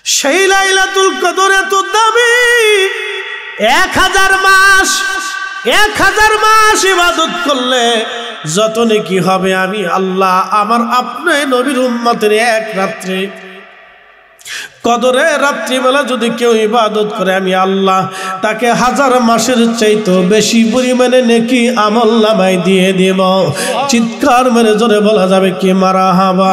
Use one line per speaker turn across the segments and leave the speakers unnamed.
সেই লাইলাতুল কদর এত দামি, 1000 মাস 1000 মাস ইবাদত করলে যত নেকি হবে আমি আল্লাহ আমার আপনার নবীর উম্মতের এক রাত্রে কদরে রাত্রিবেলা যদি কেউ ইবাদত করে আমি আল্লাহ তাকে 1000 মাসের চাইতে বেশি পরিমাণে নেকি আমলনামায় দিয়ে দেব। চিৎকার মেরে জোরে বলা যাবে কি মারহাবা।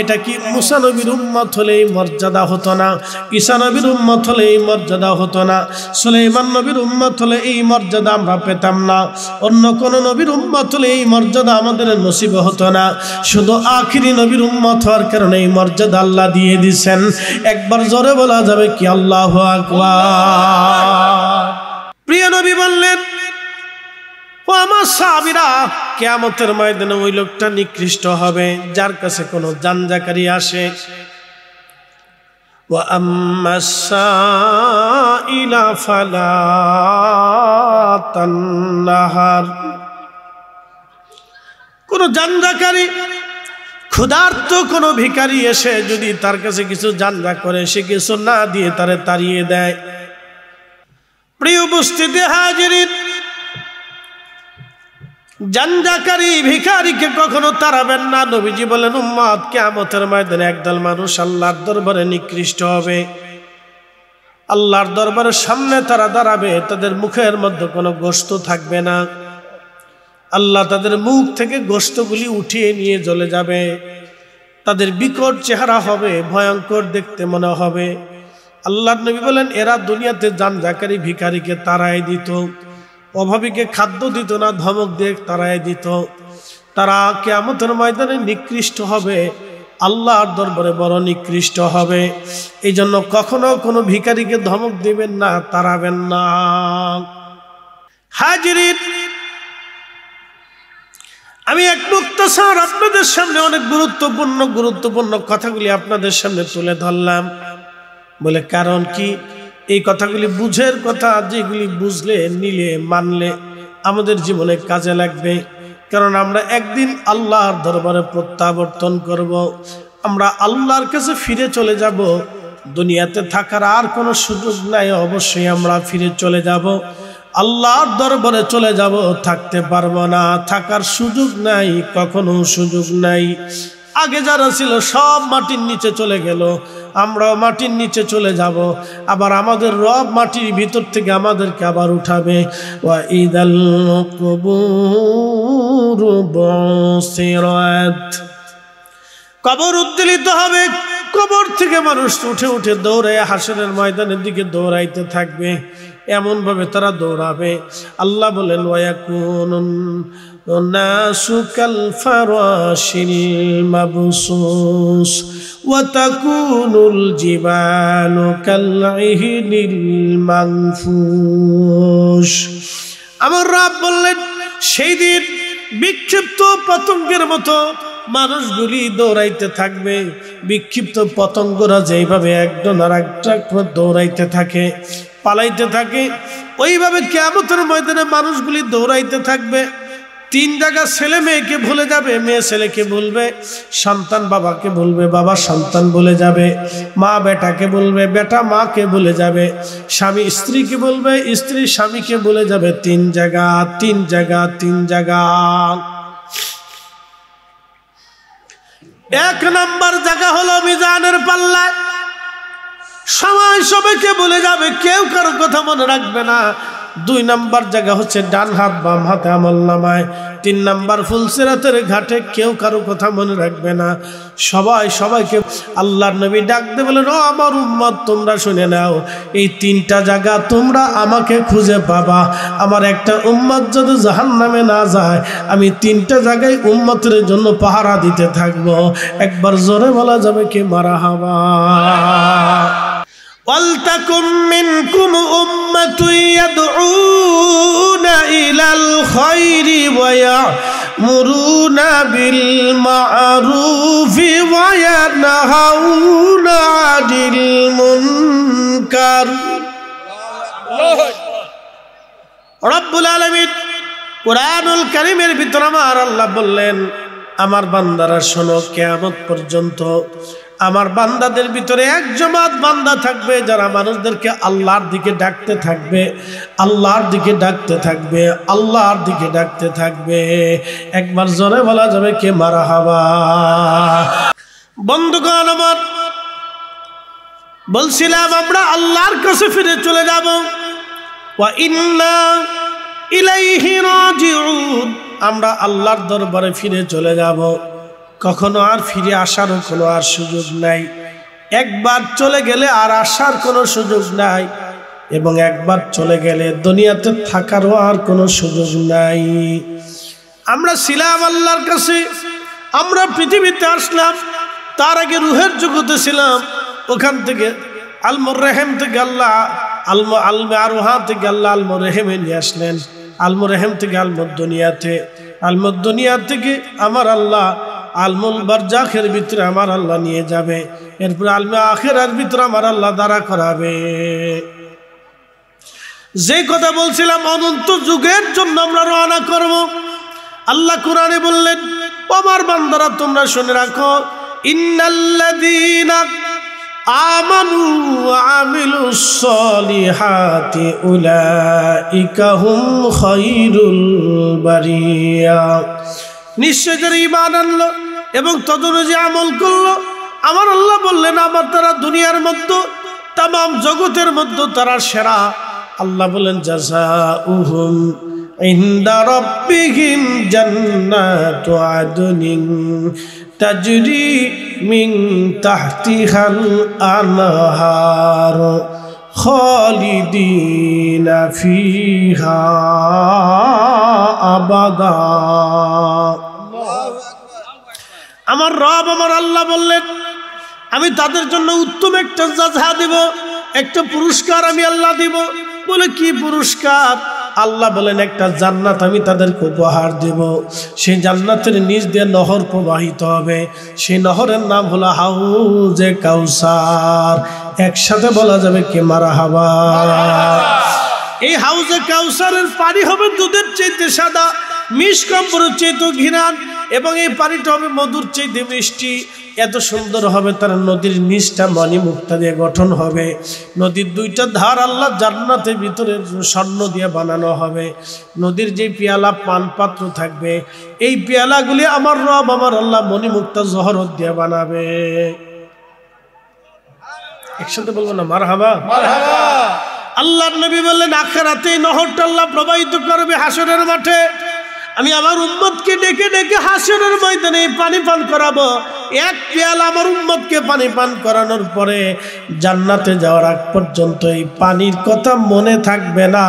এটা কি মুসা নবীর উম্মত হলে এই মর্যাদা হতো না? ঈসা নবীর উম্মত হলে এই মর্যাদা হতো না? সুলাইমান নবীর উম্মত হলে এই মর্যাদা আমরা পেতাম না? অন্য কোন নবীর উম্মত হলে এই মর্যাদা আমাদের নসিব হতো না? শুধু আখিরি নবীর উম্মত হওয়ার কারণে এই মর্যাদা আল্লাহ দিয়ে দিয়েছেন। একবার জোরে বলা যাবে কি আল্লাহু আকবার। প্রিয় নবী বললেন, ও আমার সাহাবীরা, কিয়ামতের ময়দানে ওই লোকটা নিকৃষ্ট হবে যার কাছে কোনো জানজাকারী আসে। ওয়া আম্মাস সাইলা ফালা তানহার। কোন জানজাকারী, ক্ষুধার্ত কোনো ভিখারি এসে যদি তার কাছে কিছু জানজা করে, সে কিছু না দিয়ে তারে তাড়িয়ে দেয়। প্রিয় উপস্থিতি হাজিরিন, জানজাকারী ভিখারিকে কখনো তাড়াবেন না। নবীজি বলেন, উম্মত কিয়ামতের ময়দানে একদল মানুষ আল্লাহর দরবারে নিকৃষ্ট হবে। আল্লাহর দরবারের সামনে তারা দাঁড়াবে, তাদের মুখের মধ্যে কোনো গোশত থাকবে না। আল্লাহ তাদের মুখ থেকে গোশতগুলি উঠিয়ে নিয়ে চলে যাবে। তাদের বিকট চেহারা হবে, ভয়ঙ্কর দেখতে মনে হবে। আল্লাহর নবী বলেন, এরা দুনিয়াতে জানজাকারী ভিখারিকে তাড়ায় দিত, অভাবীকে খাদ্য দিত না, ধমক দিয়ে তাড়ায় দিত। তারা কিয়ামতের ময়দানে নিকৃষ্ট হবে, আল্লাহর দরবারে বড় নিকৃষ্ট হবে। এই জন্য কখনো কোনো ভিখারিকে ধমক দিবেন না, তাড়াবেন না। হাজিরিন, আমি এক মুক্তাসার আপনাদের সামনে অনেক গুরুত্বপূর্ণ কথাগুলি আপনাদের সামনে তুলে ধরলাম। বলে কারণ কি, এই কথাগুলি বুঝের কথা, যেগুলি বুঝলে নিলে মানলে আমাদের জীবনে কাজে লাগবে। কারণ আমরা একদিন আল্লাহর দরবারে প্রত্যাবর্তন করব, আমরা আল্লাহর কাছে ফিরে চলে যাব। দুনিয়াতে থাকার আর কোনো সুযোগ নাই, অবশ্যই আমরা ফিরে চলে যাব, আল্লাহর দরবারে চলে যাব। থাকতে পারবো না, থাকার সুযোগ নাই, কখনো সুযোগ নাই। আগে যারা ছিল সব মাটির নিচে চলে গেল, আমরাও মাটির নিচে চলে যাব। আবার আমাদের রব মাটির ভিতর থেকে আমাদেরকে আবার উঠাবে। ওয়া ইদাল কুবুর বুসিরাত, কবর উদ্বেলিত হবে। কবর থেকে মানুষ উঠে উঠে দৌড়ায় হাসরের ময়দানের দিকে দৌড়াইতে থাকবে। এমন ভাবে তারা দৌড়াবে, আল্লাহ বলেন, ওয়ায়াকুনুন নাসু কাল ফারাশিল মাবসুস ওয়া তাকুনুল জিবালু কাল ইহনিল মানফুস। আমার রব বললেন, সেই দিন বিক্ষিপ্ত পতঙ্গের মতো মানুষগুলি দৌড়াইতে থাকবে। বিক্ষিপ্ত পতঙ্গরা যেইভাবে একজন আর একটা দৌড়াইতে থাকে, পালাইতে থাকে, ওইভাবে কিয়ামতের ময়দানে মানুষগুলি দৌড়াইতে থাকবে। 3 জায়গা ছেলে মেয়েকে ভুলে যাবে, মেয়ে ছেলেকে ভুলবে, সন্তান বাবাকে ভুলবে, বাবা সন্তান ভুলে যাবে, মা বেটাকে বলবে, বেটা মাকে ভুলে যাবে, স্বামী স্ত্রীকে বলবে, স্ত্রী স্বামীকে ভুলে যাবে। 3 জায়গা 3 জায়গা 3 জায়গা। 1 নম্বর জায়গা হলো মিজানের পাল্লা। সবাই সবাইকে বলে যাবে, কেউ কারো কথা মনে রাখবে না। 2 নম্বর জায়গা হচ্ছে ডান হাত বাম হাতে আমলনামায়। 3 নম্বর ফুলসিরাতের ঘাটে কেউ কারো কথা মনে রাখবে না। সবাই সবাইকে আল্লাহর নবী ডাক দিয়ে বলেন, ও আমার উম্মত, তোমরা শুনে নাও, এই 3টা জায়গা তোমরা আমাকে খুঁজে পাবা। আমার একটা উম্মত যদি জাহান্নামে না যায়, আমি 3টা জায়গায় উম্মতের জন্য পাহারা দিতে থাকবো। একবার জোরে বলা যাবে কি মারহাবা। ওয়ালতাকুম মিনকুম উম্মাতুন ইয়াদউনা ইলাল খায়রি ওয়া ইয়ামুরুনা বিল মা'রুফি ওয়া ইয়ানহাউনা আনিল মুনকার। রব্বুল আলামিন কুরআনুল কারীমের ভিতরে আমার আল্লাহ বললেন, আমার বান্দারা শোনো, কিয়ামত পর্যন্ত আমার বান্দাদের ভিতরে এক জামাত বান্দা থাকবে যারা মানুষদেরকে আল্লাহর দিকে ডাকতে থাকবে, আল্লাহর দিকে ডাকতে থাকবে, আল্লাহর দিকে ডাকতে থাকবে। একবার জোরে বলা যাবে কে মারহাবা। বন্ধুগণ আমার, বলছিলাম আমরা আল্লাহর কাছে ফিরে চলে যাব। ওয়া ইন্না ইলাইহি রাজিউন, আমরা আল্লাহর দরবারে ফিরে চলে যাব। কখনো আর ফিরে আসারও কোনো আর সুযোগ নাই। একবার চলে গেলে আর আসার কোনো সুযোগ নাই, এবং একবার চলে গেলে দুনিয়াতে থাকারও আর কোনো সুযোগ নাই। আমরা ছিলাম আল্লাহর কাছে, আমরা পৃথিবীতে আসলাম, তার আগে রুহের জগতে ছিলাম। ওখান থেকে আলমুর রেহেম থেকে আল্লাহ আলমে আরোহা থেকে আল্লাহ আলমুর রেহেমে নিয়ে আসলেন। আলমুর রেহেম থেকে আলমুর দুনিয়াতে, আলমুর দুনিয়া থেকে আমার আল্লাহ আলমুল বারজাখের ভিতরে আমার আল্লাহ নিয়ে যাবে। এরপরে আলমে আখিরার ভিতরে আমার আল্লাহ দাঁড়া করাবে। যে কথা বলছিলাম অনন্ত যুগের জন্য আমরা রওনা করব। আল্লাহ কোরআনে বললেন, আমার বান্দারা তোমরা শুনে রাখো, ইন্নাল্লাযীনা আমানু ওয়া আমিলুস সলিহাতি উলাইকা হুম খায়রুল বারিয়া। নিশ্চয় যারা ঈমান আনলো এবং তদনুযায়ী আমল করলো, আমার আল্লাহ বললেন আমার তারা দুনিয়ার মধ্যে, তামাম জগতের মধ্যে তারা সেরা। আল্লাহ বলেন, জাযাউহুম ইনদা রাব্বিহিম জান্নাতু আদনিন তাজরি মিন তাহতিহাল আনহার খালিদিনা ফিহা আবাদা। আমার রব আমার আল্লাহ বললেন, আমি তাদের জন্য উত্তম একটা জাযা দিব, একটা পুরস্কার আমি আল্লাহ দিব। বলে কি পুরস্কার? আল্লাহ বলেন, একটা জান্নাত আমি তাদেরকে উপহার দেব। সেই জান্নাতের নিচ দিয়ে নহর প্রবাহিত হবে। সেই নহরের নাম হলো হাউজে কাউসার। একসাথে বলা যাবে কে মারহাবা। এই হাউজে কাউসারের পানি হবে দুধের চাইতে সাদা, মিষ্কম্বরের চাইতে ঘিরান, এবং এই পানিটা হবে মধুর চাইতে মিষ্টি। এত সুন্দর হবে তার নদীর নিচটা মণি মুক্তা দিয়ে গঠন হবে। নদীর দুইটা ধার আল্লাহ জান্নাতের ভিতরে স্বর্ণ দিয়ে বানানো হবে। নদীর যে পেয়ালা পান পাত্র থাকবে, এই পেয়ালাগুলি আমার রব আমার আল্লাহ মণি মুক্তা জহরত দিয়ে বানাবে। একসাথে বলবো না মারহাবা। আল্লাহর নবী বললেন, আখিরাতে নহরটা আল্লাহ প্রবাহিত করবে হাসরের মাঠে। আমি আমার উম্মতকে ডেকে ডেকে হাসরের ময়দানে পানি পান করাবো। এক পেয়ালা আমার উম্মতকে পানি পান করানোর পরে জান্নাতে যাওয়ার আগ পর্যন্ত এই পানির কথা মনে থাকবে না।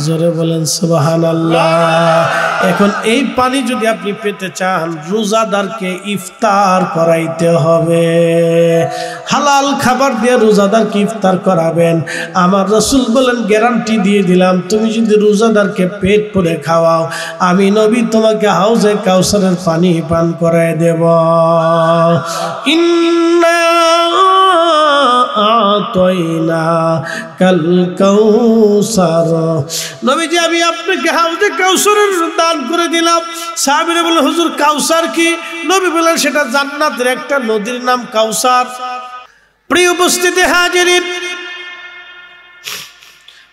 জোরে বলেন সুবহানাল্লাহ। এখন এই পানি যদি আপনি পেতে চান, রোজাদারকে ইফতার করাইতে হবে। হালাল খাবার দিয়ে রোজাদারকে ইফতার করাবেন। আমার রাসূল বলেন, গ্যারান্টি দিয়ে দিলাম, তুমি যদি রোজাদারকে পেট ভরে খাওয়াও, আমি নবী তোমাকে হাউজে কাউসারের পানি পান করায় দেব। ইন্না আতাইনা কাল কাউসার। নবীজি, আমি আপনাকে হাউজে কাউসারের দান করে দিলাম। সাহাবীরা বললেন, হুজুর কাউসার কি? নবী বললেন, সেটা জান্নাতের একটা নদীর নাম কাউসার। প্রিয় উপস্থিতি হাজিরিন,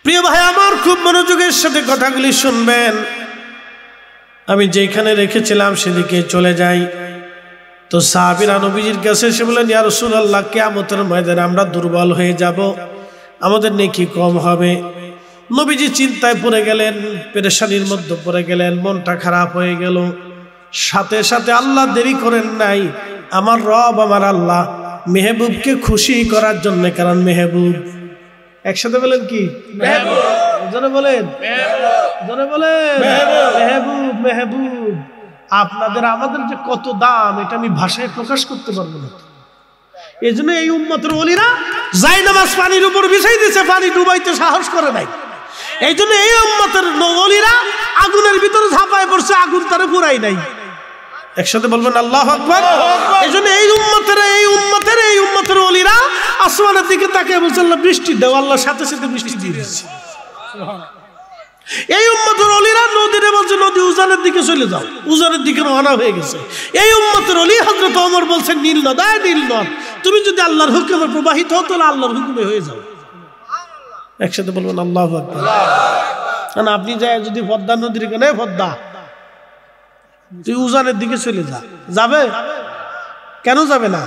প্রিয় ভাই আমার, খুব মনোযোগের সাথে কথাগুলি শুনবেন। আমি যেখানে রেখেছিলাম সেদিকে চলে যাই। তো সাহাবীরা নবীজির কাছে এসে বলেন, ইয়া রাসূলুল্লাহ, কিয়ামতের ময়দানে আমরা দুর্বল হয়ে যাব, আমাদের নেকি কম হবে। নবীজি চিন্তায় পড়ে গেলেন, পেরেশানির মধ্যে পড়ে গেলেন, মনটা খারাপ হয়ে গেল। সাথে সাথে আল্লাহ দেরি করেন নাই। আমার রব আমার আল্লাহ মেহবুবকে খুশি করার জন্য, কারণ মেহবুব, একসাথে বলেন কি? মেহবুব। জোরে বলেন জোরে বলেন মেহবুব। মেহবুব আপনাদের আমাদের যে কত দাম, এটা আমি ভাষায় প্রকাশ করতে পারবো না। এই জন্য এই উম্মতের ওলিরা জায়নামাজ পানির উপর বিছাই দিয়েছে, পানি ডুবাইতে সাহস করে নাই। এই জন্য এই উম্মতের ওলিরা আগুনের ভিতরে ঝাঁপায় পড়ছে, আগুন তারে পুরাই নাই। একসাথে বলবেন আল্লাহু আকবার। এই জন্য এই উম্মতের ওলিরা আসমানের দিকে তাকিয়ে বলছে, আল্লাহ বৃষ্টি দাও। আল্লাহ সাথে সাথে বৃষ্টি দিয়ে দিচ্ছে। এই উম্মতের ওলিরা নদীরে বলছে নদী উজানের দিকে চলে যাও, উজানের দিকে রওনা হয়ে গেছে। এই উম্মতের ওলি হযরত ওমর বলছেন নীল নদ, নীল নদ তুমি যদি আল্লাহর হুকুমে প্রবাহিত হও তাহলে আল্লাহর হুকুমে হয়ে যাও। একসাথে বলবেন আল্লাহু আকবার। কারণ আপনি যায় যদি পদ্মা নদীর এখানে পদ্মা তুই উজানের দিকে চলে যা, যাবে? কেন যাবে না?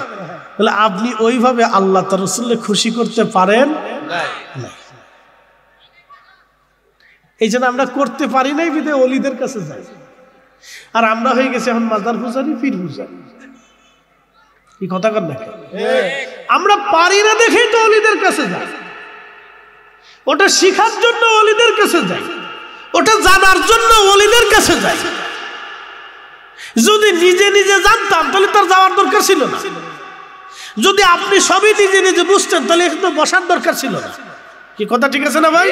বলে আপনি ওইভাবে আল্লাহ তার রাসূলকে খুশি করতে পারেন না। এই জন্য আমরা করতে পারি নাই বিধায় ওলিদের কাছে যাই। আর আমরা হয়ে গেছি এখন মাজার পূজারি, পীর পূজারি। এই কথা কর না, আমরা পারি না দেখেই তো ওলিদের কাছে যাই। ওটা শিখার জন্য ওলিদের কাছে যাই, ওটা জানার জন্য ওলিদের কাছে যাই। যদি নিজে নিজে জানতাম তাহলে তার যাওয়ার দরকার ছিল না। যদি আপনি সবই নিজে নিজে বুঝতেন তাহলে একটু বসার দরকার ছিল না। কি কথা ঠিক আছে না ভাই?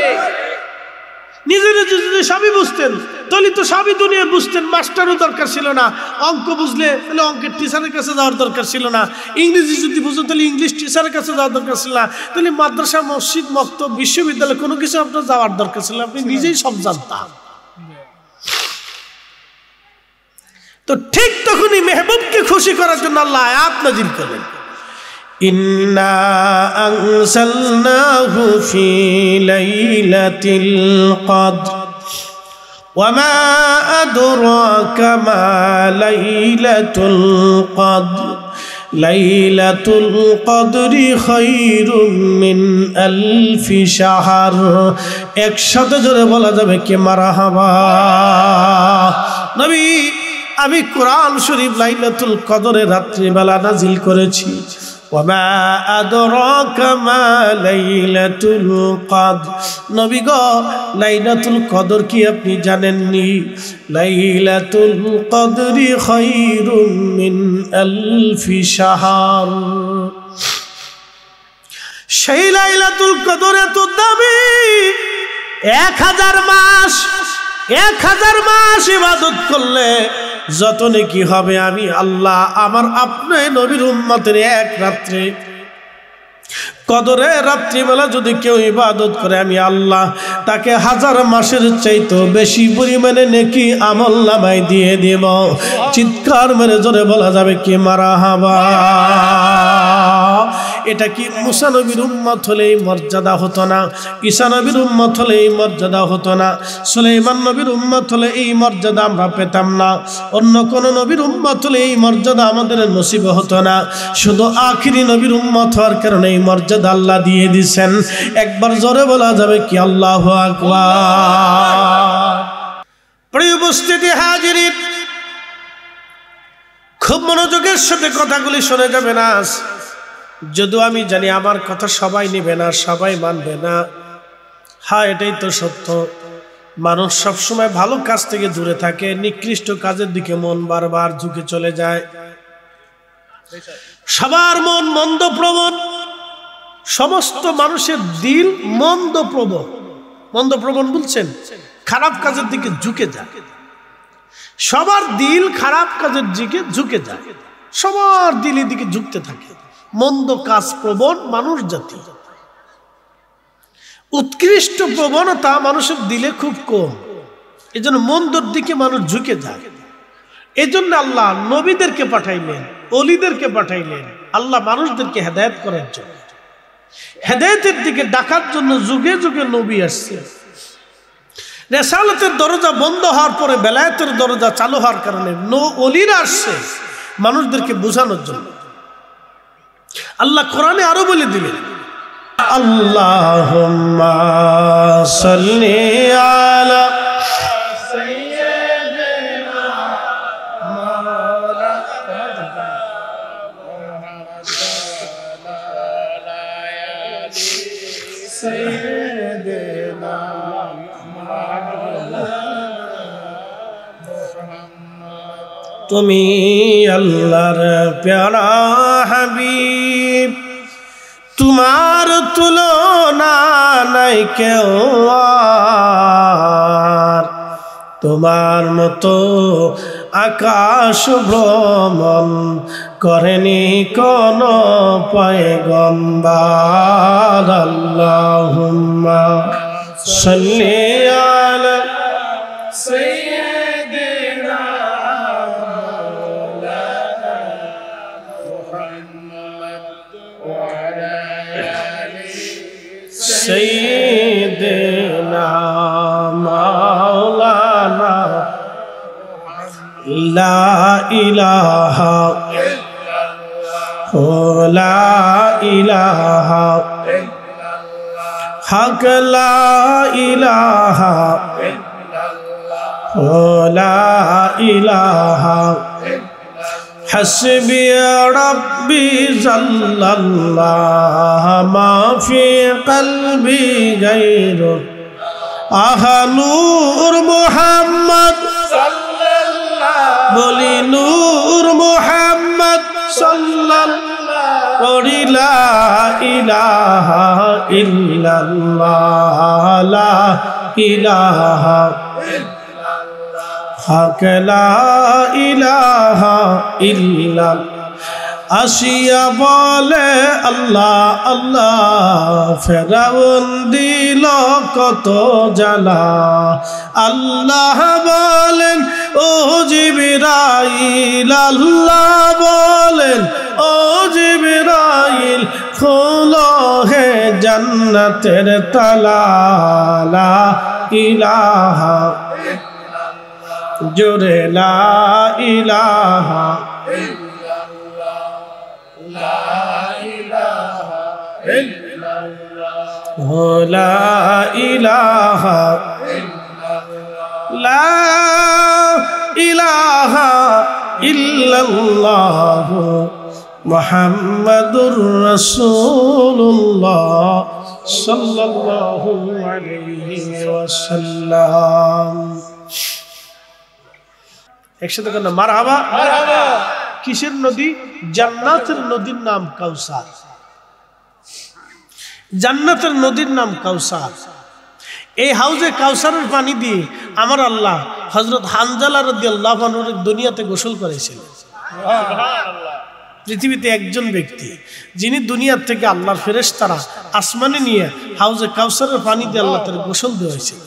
নিজে নিজে যদি সবই বুঝতেন তাহলে তো সবই দুনিয়া বুঝতেন, মাস্টারও দরকার ছিল না। অঙ্ক বুঝলে তাহলে অঙ্কের টিচারের কাছে যাওয়ার দরকার ছিল না। ইংরেজি যদি বুঝতেন তাহলে ইংলিশ টিচারের কাছে যাওয়ার দরকার ছিল না। তাহলে মাদ্রাসা, মসজিদ, মক্তব, বিশ্ববিদ্যালয় কোনো কিছু আপনার যাওয়ার দরকার ছিল না। আপনি নিজেই সব জানতাম। তো ঠিক তখনই মেহবুবকে খুশি করার জন্য আল্লাহ আয়াত নাযিল করলেন, ইন্না আনসালনাহু ফি লাইলাতিল কদর ওয়া মা আদরাকা মা লাইলাতুল কদর লাইলাতুল কদরি খায়রুম মিন আলফি শাহর। একসাথে জোরে বলা যাবে কি মারহাবা। নবী, আমি কোরআন শরীফ লাইলাতুল কদরের রাত্রিবেলা নাজিল করেছি। ওয়া মা আদরাকা মা লাইলাতুল কদর। নবী গো, লাইলাতুল কদর কি আপনি জানেননি? লাইলাতুল কদরি খায়রুম মিন আলফি শাহর। সেই লাইলাতুল কদর এত দামি, 1000 মাস, 1000 মাস ইবাদত করলে যত নেকি হবে আমি আল্লাহ আমার আপনার নবীর উম্মতের এক রাত্রে কদরে রাত্রিবেলা যদি কেউ ইবাদত করে আমি আল্লাহ তাকে 1000 মাসের চাইতে বেশি পরিমাণে নেকি আমল নামায় দিয়ে দেব। চিৎকার মেরে জোরে বলা যাবে কি মারহাবা। এটা কি মুসা নবীর উম্মত হলে এই মর্যাদা হতো না? ঈসা নবীর উম্মত হলে এই মর্যাদা হতো না? সুলাইমান নবীর উম্মত হলে এই মর্যাদা আমরা পেতাম না? অন্য কোন নবীর উম্মত হলে এই মর্যাদা আমাদের নসিব হতো না? শুধু আখিরি নবীর উম্মত হওয়ার কারণে এই মর্যাদা আল্লাহ দিয়ে দিয়েছেন। একবার জোরে বলা যাবে কি আল্লাহু আকবার। প্রিয় উপস্থিতি হাজিরিন, খুব মনোযোগের সাথে কথাগুলি শুনে যাবে না। যদিও আমি জানি আমার কথা সবাই নেবে না, সবাই মানবে না। হ্যাঁ, এটাই তো সত্য। মানুষ সবসময় ভালো কাজ থেকে দূরে থাকে, নিকৃষ্ট কাজের দিকে মন বারবার ঝুঁকে চলে যায়। সবার মন মন্দ প্রবণ, সমস্ত মানুষের দিল মন্দ প্রবণ। মন্দ প্রবণ বলছেন খারাপ কাজের দিকে ঝুঁকে যায়। সবার দিল খারাপ কাজের দিকে ঝুঁকে যায়, সবার দিলের দিকে ঝুঁকতে থাকে। মন্দ কাজ প্রবণ মানুষ জাতি। উৎকৃষ্ট প্রবণতা মানুষের দিলে খুব কম, এই জন্য মন্দর দিকে মানুষ ঝুঁকে যায়। এই জন্য আল্লাহ নবীদেরকে পাঠাইলেন, অলিদেরকে পাঠাইলেন, আল্লাহ মানুষদেরকে হেদায়েত করার জন্য, হেদায়েতের দিকে ডাকার জন্য যুগে যুগে নবী আসছে। রিসালাতের দরজা বন্ধ হওয়ার পরে বেলায়েতের দরজা চালু হওয়ার কারণে অলিরা আসছে মানুষদেরকে বোঝানোর জন্য। আল্লাহ কোরআনে আরো বলে দিলেন, আল্লাহুম্মা সাল্লি আলা সাইয়্যিদিনা মাওলানা সাইয়্যিদিনা তুমি আল্লাহর প্যারা হাবিব, তোমার তুলনা নাই কেউ আর, তোমার মতো আকাশ ভ্রমণ করেনি কোন পয়গম্বর। আল্লাহুম্মা সাল্লি আলা سيدنا مولانا لا إله لا إله حق لا إله لا إله حسبي ربي جل الله ما في قلبي غيره نور محمد صلى الله بولي نور محمد صلى الله لا إله إلا الله لا إله حق لا إله إلا আসিয়া বলে আল্লাহ আল্লাহ ফেরাউন দিল কত জ্বালা আল্লাহ বলেন ও জিবরাইল আল্লাহ বলেন ও জিবরাইল খোলো হে জান্নাতের তালা লা ইলাহা জোরে লা ইলাহা لا إله لا إله إلا الله محمد رسول الله صلى الله عليه وسلم একসাথে কেন মারহাবা মারহাবা কিসের নদী জান্নাতের নদীর নাম কাউসার জান্নাতের নদীর নাম কাউসার এই হাউজে কাউসারের পানি দিয়ে আমার আল্লাহ হযরত হানজালা রাদিয়াল্লাহু আনহু দুনিয়াতে গোসল করেছিলেন সুবহানাল্লাহ পৃথিবীতে একজন ব্যক্তি যিনি দুনিয়া থেকে আল্লাহর ফেরেশতারা আসমানে নিয়ে হাউজে কাউসারের পানি দিয়ে আল্লাহ তার গোসল দিয়েছিল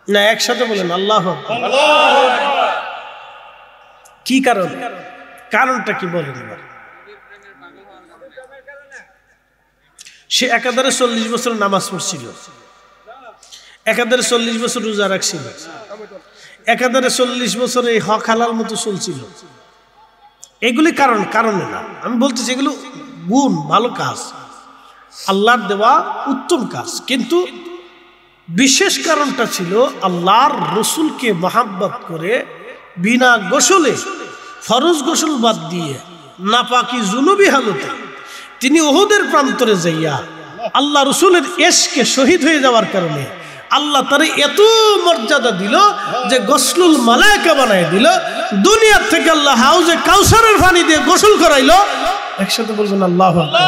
না একসাথে বলেন আল্লাহু আকবার আল্লাহু আকবার কি কারণ কারণটা কি বলেন এবার সে একাধারে 40 বছর নামাজ পড়ছিল একাধারে 40 বছর রোজা রাখছিল একাধারে 40 বছর এই হক হালাল মতো চলছিল এগুলি কারণে না আমি বলতেছি এগুলো গুণ ভালো কাজ আল্লাহর দেওয়া উত্তম কাজ কিন্তু বিশেষ কারণটা ছিল আল্লাহর রাসূলকে মহব্বত করে বিনা গোসলে ফরজ গোসল বাদ দিয়ে নাপাকি জুনুবি হালতে তিনি উহুদের প্রান্তরে যাইয়া আল্লাহ রাসূলের ইশকে শহীদ হয়ে যাওয়ার কারণে আল্লাহ তারে এত মর্যাদা দিল যে গোসলুল মালায়েকা বানায় দিল দুনিয়া থেকে আল্লাহ হাউজে কাউসারের পানি দিয়ে গোসল করাইলো একসাথে বলবেন আল্লাহু আকবার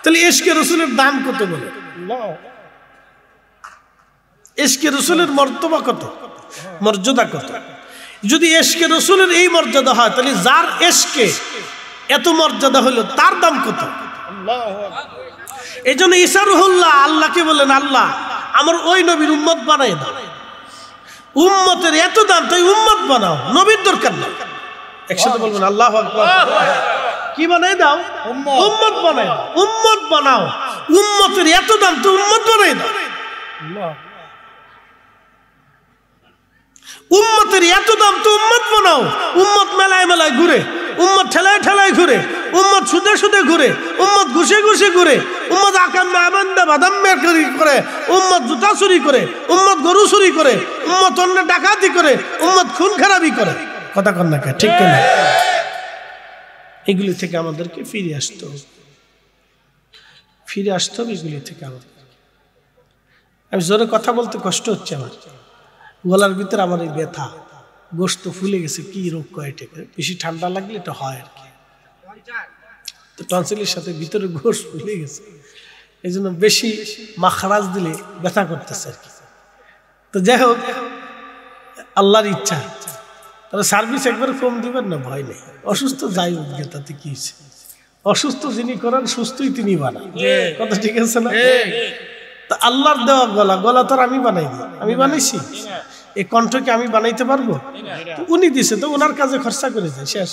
তাহলে ইশকে রাসূলের দাম কত বলে ইশকে রাসূলের মর্তবা কত মর্যাদা কত যদি ইশকে রাসূলের এই মর্যাদা হয় তাহলে যার ইশকে এত মর্যাদা হলো তার দাম কত আল্লাহু আকবার এজন্য ঈসা রূহুল্লাহ আল্লাহকে বলেন আল্লাহ আমার ওই নবীর উম্মত বানাই দাও উম্মতের এত দাম তাই উম্মত বানাও নবীর দরকার নেই একসাথে বলবেন আল্লাহু আকবার কি বানাই দাও উম্মত বানাই দাও উম্মত বানাও উম্মতের এত দাম তো উম্মত বানাই দাও আল্লাহ উম্মতের এত দাম তো উম্মত বানাও উম্মত মেলায় মেলায় ঘুরে উম্মত ঠেলায় ঠেলায় ঘুরে উম্মত সুদে সুদে ঘুরে উম্মত ঘুষে ঘুষে ঘুরে উম্মত আকাম্মে আবান্দা বাদাম্মে করে উম্মত জুতা চুরি করে উম্মত গরু চুরি করে উম্মত অন্য ডাকাতি করে উম্মত খুন খারাপি করে কথা কন না ঠিক কিনা এগুলি থেকে আমাদেরকে ফিরে আসতে হবে এগুলি থেকে আমাদের আমি জোরে কথা বলতে কষ্ট হচ্ছে আমার গলার ভিতরে আমার এই ব্যথা গোশত ফুলে গেছে কি রোগ কয় এটা বেশি ঠান্ডা লাগলে এটা হয় আর কি তো টনসিলের সাথে ভিতরে গোশ ফুলে গেছে এই জন্য বেশি মাখরাজ দিলে ব্যথা করতেছে আর কি তো যাই হোক আল্লাহর ইচ্ছা তাহলে সার্ভিস একবার কম দিবেন না ভয় নেই অসুস্থ যাই হোক তাতে কি হয়েছে অসুস্থ যিনি করেন সুস্থই তিনি বানান কথা ঠিক আছে না তা আল্লাহর দেওয়া গলা তো আমি বানাইনি আমি বানাইছি এই কণ্ঠকে আমি বানাইতে পারবো উনি দিছে তো ওনার কাজে খরচা করেছে শেষ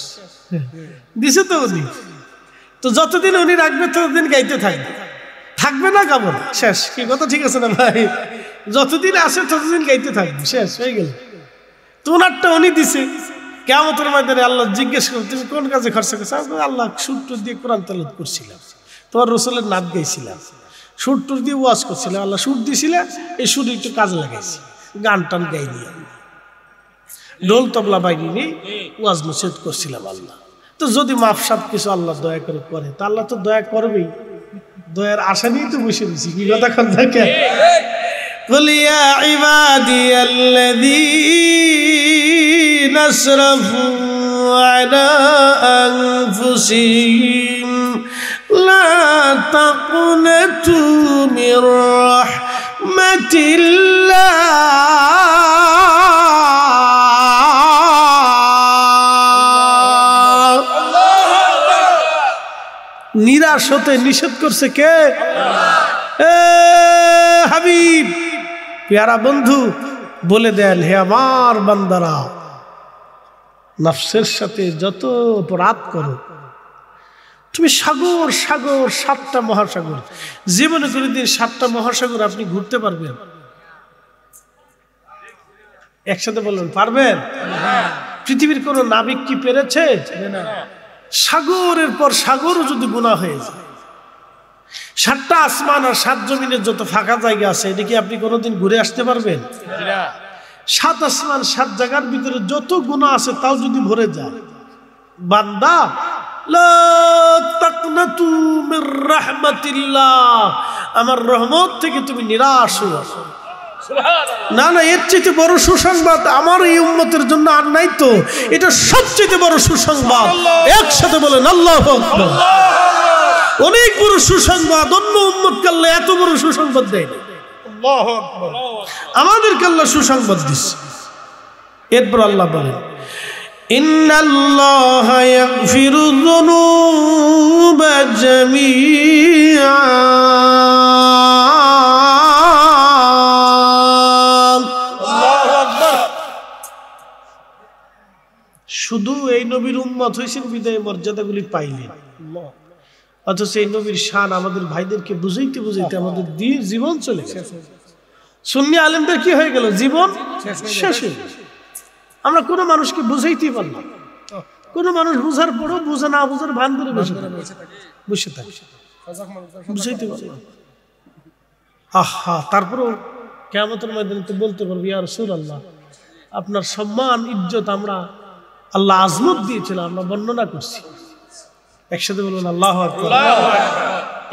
দিছে তো উনি তো যতদিন উনি রাখবে ততদিন গাইতে থাকবে থাকবে না গাবো না, শেষ। কি কথা ঠিক আছে না ভাই? যতদিন আসে ততদিন গাইতে থাকবে, শেষ হয়ে গেল। তোমারটা উনি দিছে, কিয়ামতের ময়দানে আল্লাহ জিজ্ঞেস করে তুমি কোন কাজে খরচা করছো? আল্লাহ সুর টুর দিয়ে কোরআন তেলাওয়াত করছিলাম, তোমার রাসূলের নাত গাইছিলাম, সুর টুর দিয়ে ওয়াজ করছিলাম, আল্লাহ সুর দিছিলে, এই সুর একটু কাজে লাগাইছি, গান টান গাই দিয়ে ঢোল তবলা বাইনি নিয়ে ওয়াজ নসিহত করছিলাম আল্লাহ। তো যদি মাফ সাপ কিছু আল্লাহ দয়া করে করে, তা আল্লাহ তো দয়া করবেই, দয়ার আশা নিয়েই তো বসে দিছি। কি কথা কন থাকে? قل يا عبادي الذين اسرفوا على أنفسهم لا تقنطوا من رحمة الله নিরাশ হতে নিষেধ করছে কে? হাবিব প্যারা বন্ধু বলে দেন, হে আমার বান্দারা, নফসের সাথে যত অপরাধ করো, তুমি সাগর সাগর, 7টা মহাসাগর, জীবনে কোনোদিন 7টা মহাসাগর আপনি ঘুরতে পারবেন? একসাথে বলবেন পারবেন? পৃথিবীর কোন নাবিক কি পেরেছে? সাগরের পর সাগরও যদি গুনাহ হয়ে যায়, 7টা আসমান আর 7 জমিনের যত ফাঁকা জায়গা আছে, এটা কি আপনি কোনোদিন ঘুরে আসতে পারবেন? 7 আসমান 7 জায়গার ভিতরে যত গুনাহ আছে তাও যদি ভরে যায়, বান্দা লা তাকনাতু মির রাহমাতিল্লাহ, আমার রহমত থেকে তুমি নিরাশ হও না। না, এর চেয়ে বড় সুসংবাদ আমার এই উম্মতের জন্য আর নাই তো, এটা সবচেয়ে বড় সুসংবাদ। একসাথে বলেন আল্লাহু আকবার। অনেক বড় সুসংবাদ, অন্য উম্মতকে আল্লাহ এত বড় সুসংবাদ দেয়নি, আল্লাহু আকবার, আমাদেরকে আল্লাহ সুসংবাদ দিচ্ছে। এরপর আল্লাহ বলেন, ইন্নাল্লাহা ইয়াগফিরু যুনুবা জামিআ, আল্লাহু আকবার। শুধু এই নবীর উম্মত হইছেন বিদায় মর্যাদাগুলি পাইলেন, অথচ এই নবীর শান আমাদের ভাইদেরকে বুঝাইতে বুঝাইতে আমাদের জীবন চলে গেছে। সুন্নি আলেমদের কি হয়ে গেল? জীবন শেষ হয়ে গেল। আমরা কোনো মানুষকে বুঝাইতেই পারলাম, কোনো মানুষ বুঝার পরও বুঝে না বুঝার ভান করে বসে থাকে, বুঝাইতে পারলাম। আহা, তারপরেও কিয়ামতের ময়দানে তো বলতে পারবো, ইয়া রাসূলুল্লাহ, আপনার সম্মান ইজ্জত আমরা আল্লাহ আজমত দিয়েছিলাম, আমরা বর্ণনা করছি। একসাথে বলুন আল্লাহু আকবার।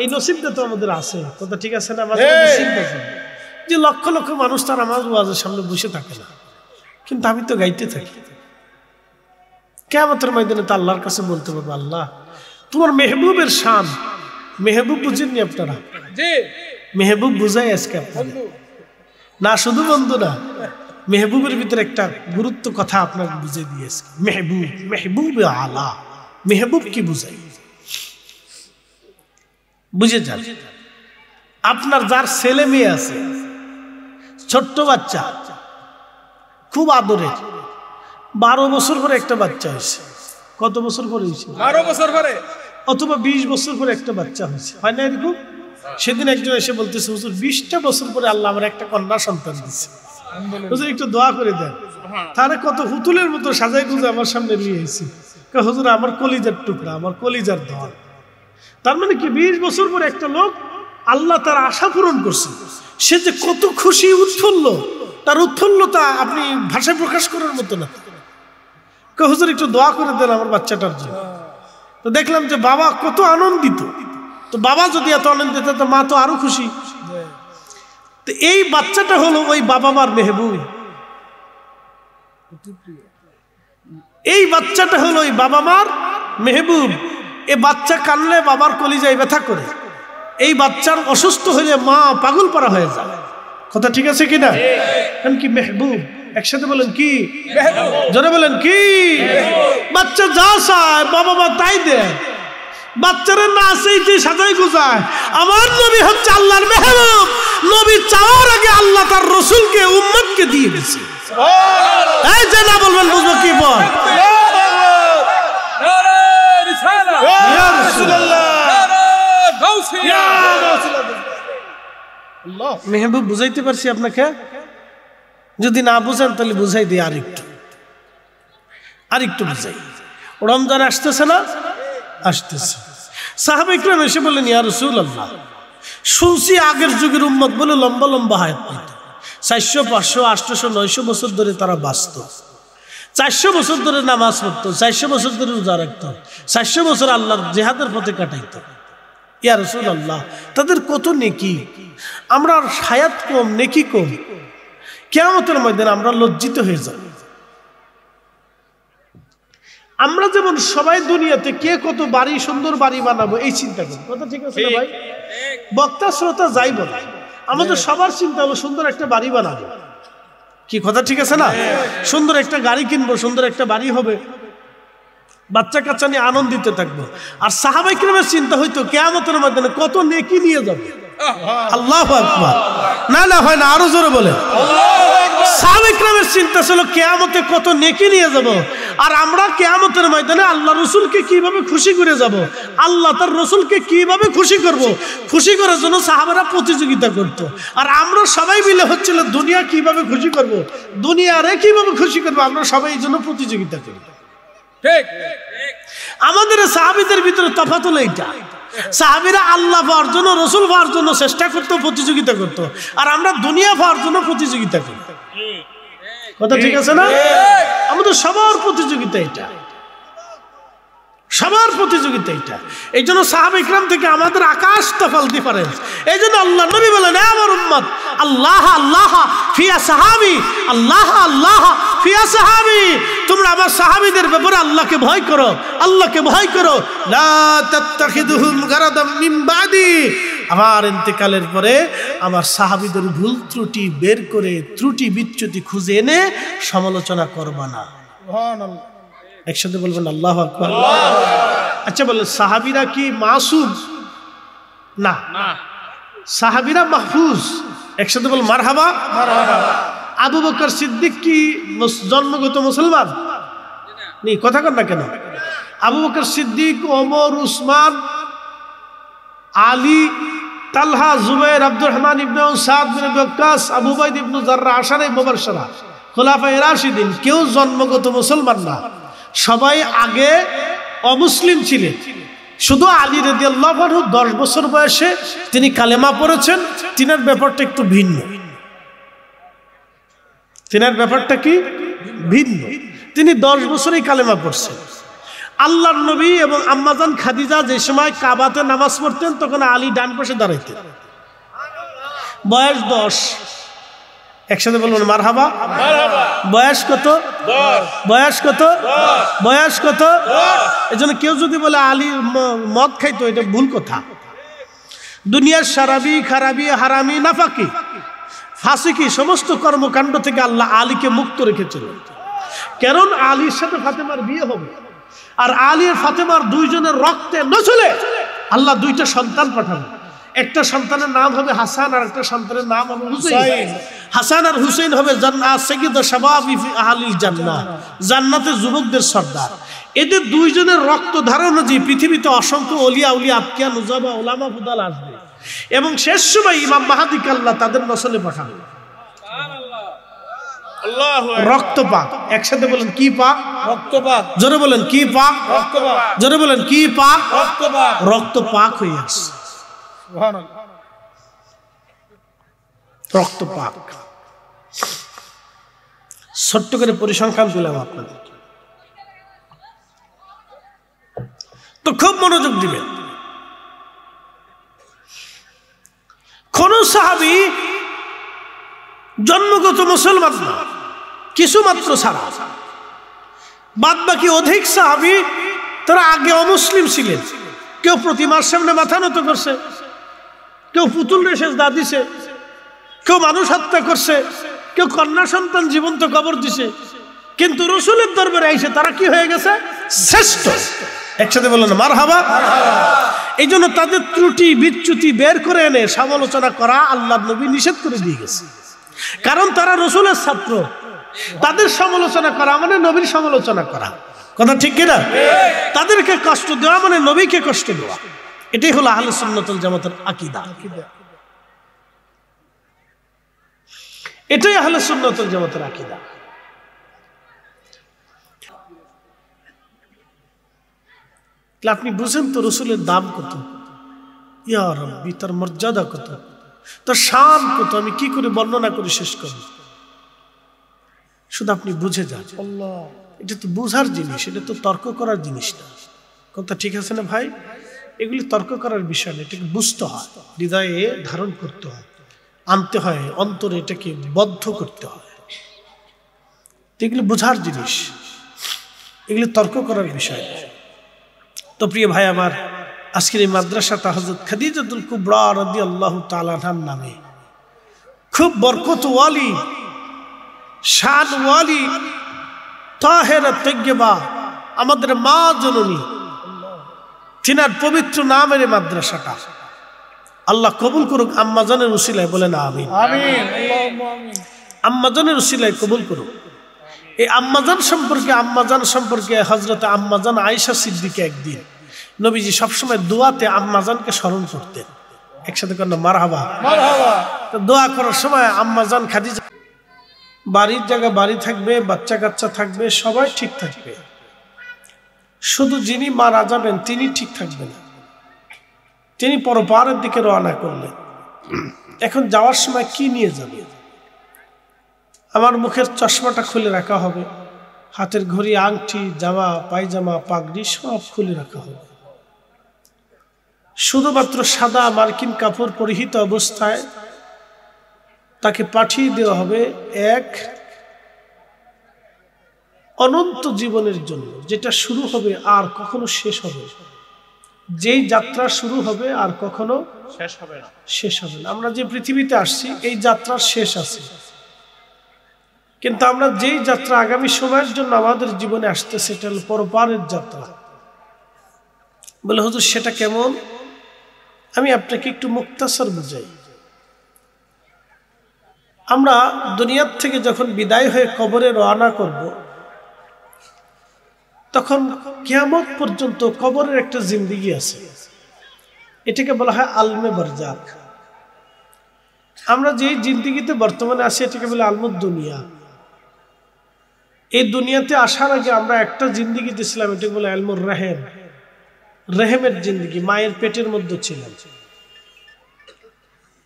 এই নসিবটা তো আমাদের আছে, কথা ঠিক আছে না? আমাদের নসিব আছে যে লক্ষ লক্ষ মানুষ তার আমার ওয়াজের সামনে বসে থাকে না, কিন্তু আমি তো গাইতে থাকি। কিয়ামতের ময়দানে তো আল্লাহর কাছে বলতে পারবো, আল্লাহ তোমার মেহবুবের শান, মেহবুব বুঝেননি আপনারা? মেহবুব বুঝাই আজকে আপনাদের, না শুধু বন্ধু না, মেহবুবের ভিতরে একটা গুরুত্ব কথা আপনাকে বুঝিয়ে দিয়েছে। মেহবুব, মেহবুব আলা, মেহবুব কি বুঝাই বুঝে যান। আপনার যার ছেলে মেয়ে আছে, ছোট্ট বাচ্চা, খুব আদরের, 12 বছর পরে একটা বাচ্চা হয়েছে। কত বছর পরে হয়েছে? 12 বছর পরে, অথবা 20 বছর পরে একটা বাচ্চা হয়েছে, হয় না এরকম? সেদিন একজন এসে বলতেছে, হুজুর 20টা বছর পরে আল্লাহ আমার একটা কন্যা সন্তান দিচ্ছে, হুজুর একটু দোয়া করে দেন। তাহলে কত হুতুলের মতো সাজাই গুজে আমার সামনে নিয়ে এসেছি, হুজুর আমার কলিজার টুকরা, আমার কলিজার ধর। তার মানে কি 20 বছর পরে একটা লোক আল্লাহ তার আশা পূরণ করছে, সে যে কত খুশি, উৎফুল্ল, তার উৎফুল্লতা আপনি ভাষায় প্রকাশ করার মতো না। হুজুর একটু দোয়া করে দেন আমার বাচ্চাটার জন্য। তো দেখলাম যে বাবা কত আনন্দিত, তো বাবা যদি এত আনন্দিত তো মা তো আরো খুশি। তো এই বাচ্চাটা হলো ওই বাবা মার মেহবুব, এই বাচ্চাটা হলো ওই বাবা মার মেহবুব। এই বাচ্চা কানলে বাবার কলিজায় ব্যথা করে, এই বাচ্চার অসুস্থ হলে মা পাগল পারা হয়ে যায়, কথা ঠিক আছে কিনা? কারণ কি মেহবুব, একসাথে বলেন কি? জোরে বলেন কি? বাচ্চা যা চায় বাবা মা তাই দেয়, বাচ্চারা না চাইতে সাজাই গুজায়। আমার নবী হচ্ছে আল্লাহর মেহবুব, নবী চাওয়ার আগে আল্লাহ তার রাসূলকে উম্মতকে দিয়ে দিয়েছে। এই যে না বলবেন বুঝবো কি বল? নারে রিসালাত, ইয়া রাসূলুল্লাহ, নারে গাউসিয়া, ইয়া রাসূলুল্লাহ। মেহবুব বুঝাইতে পারছি আপনাকে? যদি না বুঝেন তাহলে বুঝাই দিই আরেকটু বুঝাই। রমজান আসতেছে না? আসতেছে। সাহাবা ইকরাম এসে বললেন, ইয়া রাসূলুল্লাহ, শুনছি আগের যুগের উম্মত বলে লম্বা লম্বা হায়াত পাইত, 400, 500, 800, 900 বছর ধরে তারা বাঁচত, 400 বছর ধরে নামাজ পড়তো, 400 বছর ধরে রোজা রাখতো, 400 বছর আল্লাহর জিহাদের পথে কাটাইতো। ইয়া রাসূলুল্লাহ, তাদের কত নেকি, আমরা হায়াত কম, নেকি কম, কিয়ামতের ময়দানে আমরা লজ্জিত হয়ে যাব। আমরা যেমন সবাই দুনিয়াতে কে কত বাড়ি, সুন্দর বাড়ি বানাবো এই চিন্তা করি, কথা ঠিক আছে না ভাই? বক্তা শ্রোতা যাই বলে, আমাদের সবার চিন্তা হলো সুন্দর একটা বাড়ি বানাবো, কি কথা ঠিক আছে না? সুন্দর একটা গাড়ি কিনবো, সুন্দর একটা বাড়ি হবে, বাচ্চা কাচ্চা নিয়ে আনন্দিত থাকবো। আর সাহাবায়ে কিরামের চিন্তা হইতো কিয়ামতের ময়দানে কত নেকি নিয়ে যাবে। আল্লাহু আকবার। না হয় না, আরো জোরে বলে। সাহাবায়ে কিরামের চিন্তা ছিল কিয়ামতে কত নেকি নিয়ে যাব, আর আমরা কিয়ামতের ময়দানে আল্লাহ রাসূলকে কিভাবে খুশি করে যাব, আল্লাহ তার রাসূলকে কিভাবে খুশি করব, খুশি করার জন্য সাহাবারা প্রতিযোগিতা করত। আর আমরা সবাই মিলে হচ্ছিল দুনিয়া কিভাবে খুশি করব, দুনিয়ারে কিভাবে খুশি করব, আমরা সবাই এই জন্য প্রতিযোগিতা করি। ঠিক, আমাদের সাহাবীদের ভিতরে তফাৎ হলো এইটা। সাহাবীরা আল্লাহ পাওয়ার জন্য, রাসূল পাওয়ার জন্য চেষ্টা করত, প্রতিযোগিতা করত, আর আমরা দুনিয়া পাওয়ার জন্য প্রতিযোগিতা করি। কথা ঠিক আছে না? আমাদের সবার প্রতিযোগিতা এটা, সবার প্রতিযোগিতা এটা। এই জন্য সাহাবা ইকরাম থেকে আমাদের আকাশ তফাল ডিফারেন্স। এই জন্য আল্লাহ নবী বলেন, আমার উম্মত আল্লাহ আল্লাহ ফিয়া সাহাবি, আল্লাহ আল্লাহ ফিয়া সাহাবি, তোমরা আমার সাহাবীদের ব্যাপারে আল্লাহকে ভয় করো, আল্লাহকে ভয় করো। লা তাত্তাখিদুহুম গারাদাম মিন বাদি, আমার ইন্তেকালের পরে আমার সাহাবীদের ভুল ত্রুটি বের করে, ত্রুটি বিচ্যুতি খুঁজে এনে সমালোচনা করবা না। সুবহানাল্লাহ, একসাথে বলবেন আল্লাহু আকবার। আচ্ছা বলেন, সাহাবীরা কি মাসুম? না, সাহাবীরা মাহফুজ। একসাথে বল মারহাবা। আবু বকর সিদ্দিক কি জন্মগত মুসলমান? নেই, কথা কর না কেন? আবু বকর সিদ্দিক, ওমর, উসমান, আলী, তালহা, জুবাইর, আব্দুর রহমান ইবনে সাদ বিন ওয়াক্কাস, আবু উবাইদা ইবনে জাররা, আশারে মুবাশশারা, খুলাফায়ে রাশিদিন, কেউ জন্মগত মুসলমান না, সবাই আগে অমুসলিম ছিলেন। শুধু আলী রাদিয়াল্লাহু আনহু 10 বছর বয়সে তিনি কালেমা পড়েছেন। তিনার ব্যাপারটা একটু ভিন্ন। তিনার ব্যাপারটা কি ভিন্ন? তিনি 10 বছরেই কালেমা পড়ছেন। আল্লাহর নবী এবং আম্মাজান খাদিজা যে সময় কাবাতে নামাজ পড়তেন, তখন আলী ডান পাশে দাঁড়াইতেন। বয়স 10। একসাথে বলুন মারহাবা। বয়স কত? বয়স কত? বয়স কত? এজন্য কেউ যদি বলে আলী মদ খাইতো, এটা ভুল কথা। দুনিয়ার সারাবি, খারাবি, হারামি, নাফাকি, ফাসিকি সমস্ত কর্মকাণ্ড থেকে আল্লাহ আলীকে মুক্ত রেখেছিল। কারণ আলীর সাথে ফাতেমার বিয়ে হবে, আর আলী আর ফাতেমার দুইজনের রক্তে নচলে আল্লাহ 2টা সন্তান পাঠাবেন। একটা সন্তানের নাম হবে হাসান, আর একটা সন্তানের নাম হবে হুসাইন। হাসান আর হুসাইন হবে সাইয়্যিদু শাবাবি ফি আহলিল জান্নাহ, জান্নাতের যুবকদের সর্দার। এদের দুইজনের রক্ত ধারণ যে পৃথিবীতে অসংখ্য ওলিয়া উলিয়া, আতকিয়া, নুজাবা, উলামা, ফুদাল আসবে, এবং শেষ সময় ইমাম মাহদীকে আল্লাহ তাদের নসলে পাঠাবে। রক্তপাত। একসাথে বলেন কি পাক? রক্তপাত। জোরে বলেন কি পাক? রক্তপাত। জোরে বলেন কি পাক? রক্তপাত। রক্তপাক হয়ে আসছে। রক্তপাত। ছোট্ট করে পরিসংখ্যান দিলাম আপনাদের, তো খুব মনোযোগ দিবেন। কোন সাহাবী জন্মগত মুসলমান না, কিছু মাত্র ছাড়া, বাদ বাকি অধিক সাহাবী তারা আগে অমুসলিম ছিলেন। কেউ প্রতিমার সামনে মাথা নত করছে, কেউ পুতুল সেজদা দিছে, কেউ মানুষ হত্যা করছে, কেউ কন্যা সন্তান জীবন্ত কবর দিছে। কিন্তু রাসূলের দরবারে আইসে তারা কি হয়ে গেছে? শ্রেষ্ঠ। একসাথে বলেন মারহাবা। এই জন্য তাদের ত্রুটি বিচ্যুতি বের করে এনে সমালোচনা করা আল্লাহর নবী নিষেধ করে দিয়ে গেছে। কারণ তারা রাসূলের ছাত্র, তাদের সমালোচনা করা মানে নবীর সমালোচনা করা। কথা ঠিক কিনা? তাদেরকে কষ্ট দেওয়া মানে নবীকে কষ্ট দেওয়া। এটাই হলো আহলে সুন্নাত ওয়াল জামাতের আকীদা। এটাই আহলে সুন্নাত ওয়াল জামাতের আকীদা। আপনি বুঝেন তো রসুলের দাম কত, ইয়া রাব্বি, তার মর্যাদা কত, তার শান কত, আমি কি করে বর্ণনা করে শেষ করব। শুধু আপনি বুঝে যান। এটা তো বুঝার জিনিস, এটা তো তর্ক করার জিনিস না। কথা ঠিক আছে না ভাই? এগুলি তর্ক করার বিষয় না, এটাকে বুঝতে হয়, হৃদয়ে ধারণ করতে হয়, আনতে হয়, অন্তরে এটাকে বদ্ধ করতে হয়। এগুলি বুঝার জিনিস, এগুলি তর্ক করার বিষয় না। তো প্রিয় ভাই আমার, আজকের এই মাদ্রাসাটা হযরত খাদিজাতুল কুবরা রাদিয়াল্লাহু তাআলা আনহার নামে খুব বরকতওয়ালি, শানওয়ালি, তাহেরা তৈয়বা, আমাদের মা জননী, তিনার পবিত্র নামের মাদ্রাসাটা আল্লাহ কবুল করুক। আম্মাজানের উসিলায় বলেন আমিন। আম্মাজানের উসিলায় কবুল করুক। এই আম্মাজান সম্পর্কে হযরত আম্মাজান আয়েশা সিদ্দিকা একদিন নবীজি সবসময় দোয়াতে আম্মাজানকে স্মরণ করতেন। একসাথে করেন মারহাবা। তো দোয়া করার সময় আম্মাজান খাদিজা, বাড়ির জায়গা বাড়ি থাকবে, বাচ্চা কাচ্চা থাকবে, সবাই ঠিক থাকবে, শুধু যিনি মারা যাবেন তিনি ঠিক থাকবেন না। তিনি পরপারের দিকে রওনা করলেন। এখন যাওয়ার সময় কি নিয়ে যাবে? আমার মুখের চশমাটা খুলে রাখা হবে, হাতের ঘড়ি, আংটি, জামা, পায়জামা, পাগড়ি সব খুলে রাখা হবে। শুধুমাত্র সাদা মার্কিন কাপড় পরিহিত অবস্থায় তাকে পাঠিয়ে দেওয়া হবে এক অনন্ত জীবনের জন্য, যেটা শুরু হবে আর কখনো শেষ হবে, যেই যাত্রা শুরু হবে আর কখনো শেষ হবে না। আমরা যে পৃথিবীতে আসছি এই যাত্রার শেষ আছে, কিন্তু আমরা যেই যাত্রা আগামী সময়ের জন্য আমাদের জীবনে আসছে সেটা হল পরপারের যাত্রা। বলে হুজুর সেটা কেমন? আমি আপনাকে একটু মুক্তাসর বুঝাই। আমরা দুনিয়ার থেকে যখন বিদায় হয়ে কবরে রওনা করব, তখন কিয়ামত পর্যন্ত কবরের একটা জিন্দেগি আছে, এটাকে বলা হয় আলমে বারজাখ। আমরা যেই জিন্দেগিতে বর্তমানে আছি এটাকে বলে আলমুদ দুনিয়া। এই দুনিয়াতে আসার আগে আমরা একটা জিন্দেগিতে ছিলাম, এটাকে বলে আলমুর রেহেম, রেহেমের জিন্দেগি। মায়ের পেটের মধ্যে ছিলাম,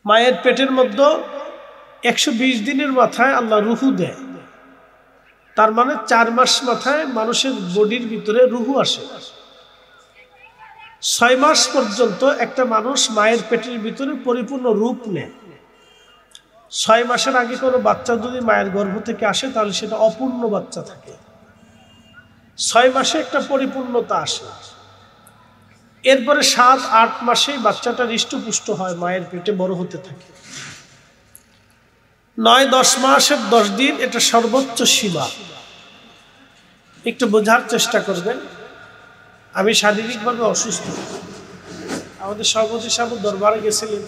মায়ের পেটের মধ্যে 120 দিনের মাথায় আল্লাহ রুহু দেয়। তার মানে 4 মাস মাথায় মানুষের বডির ভিতরে রুহু আসে। 6 মাস পর্যন্ত একটা মানুষ মায়ের পেটের ভিতরে পরিপূর্ণ রূপ নেয়। 6 মাসের আগে কোনো বাচ্চা যদি মায়ের গর্ভ থেকে আসে তাহলে সেটা অপূর্ণ বাচ্চা থাকে। 6 মাসে একটা পরিপূর্ণতা আসে। এরপরে 7-8 মাসেই বাচ্চাটা হৃষ্টপুষ্ট হয়, মায়ের পেটে বড় হতে থাকে। 9-10 মাসের 10 দিন এটা সর্বোচ্চ সীমা। একটু বোঝার চেষ্টা করবেন। আমি শারীরিকভাবে অসুস্থ, আমাদের সভাপতি সাহেব দরবারে গেছিলেন,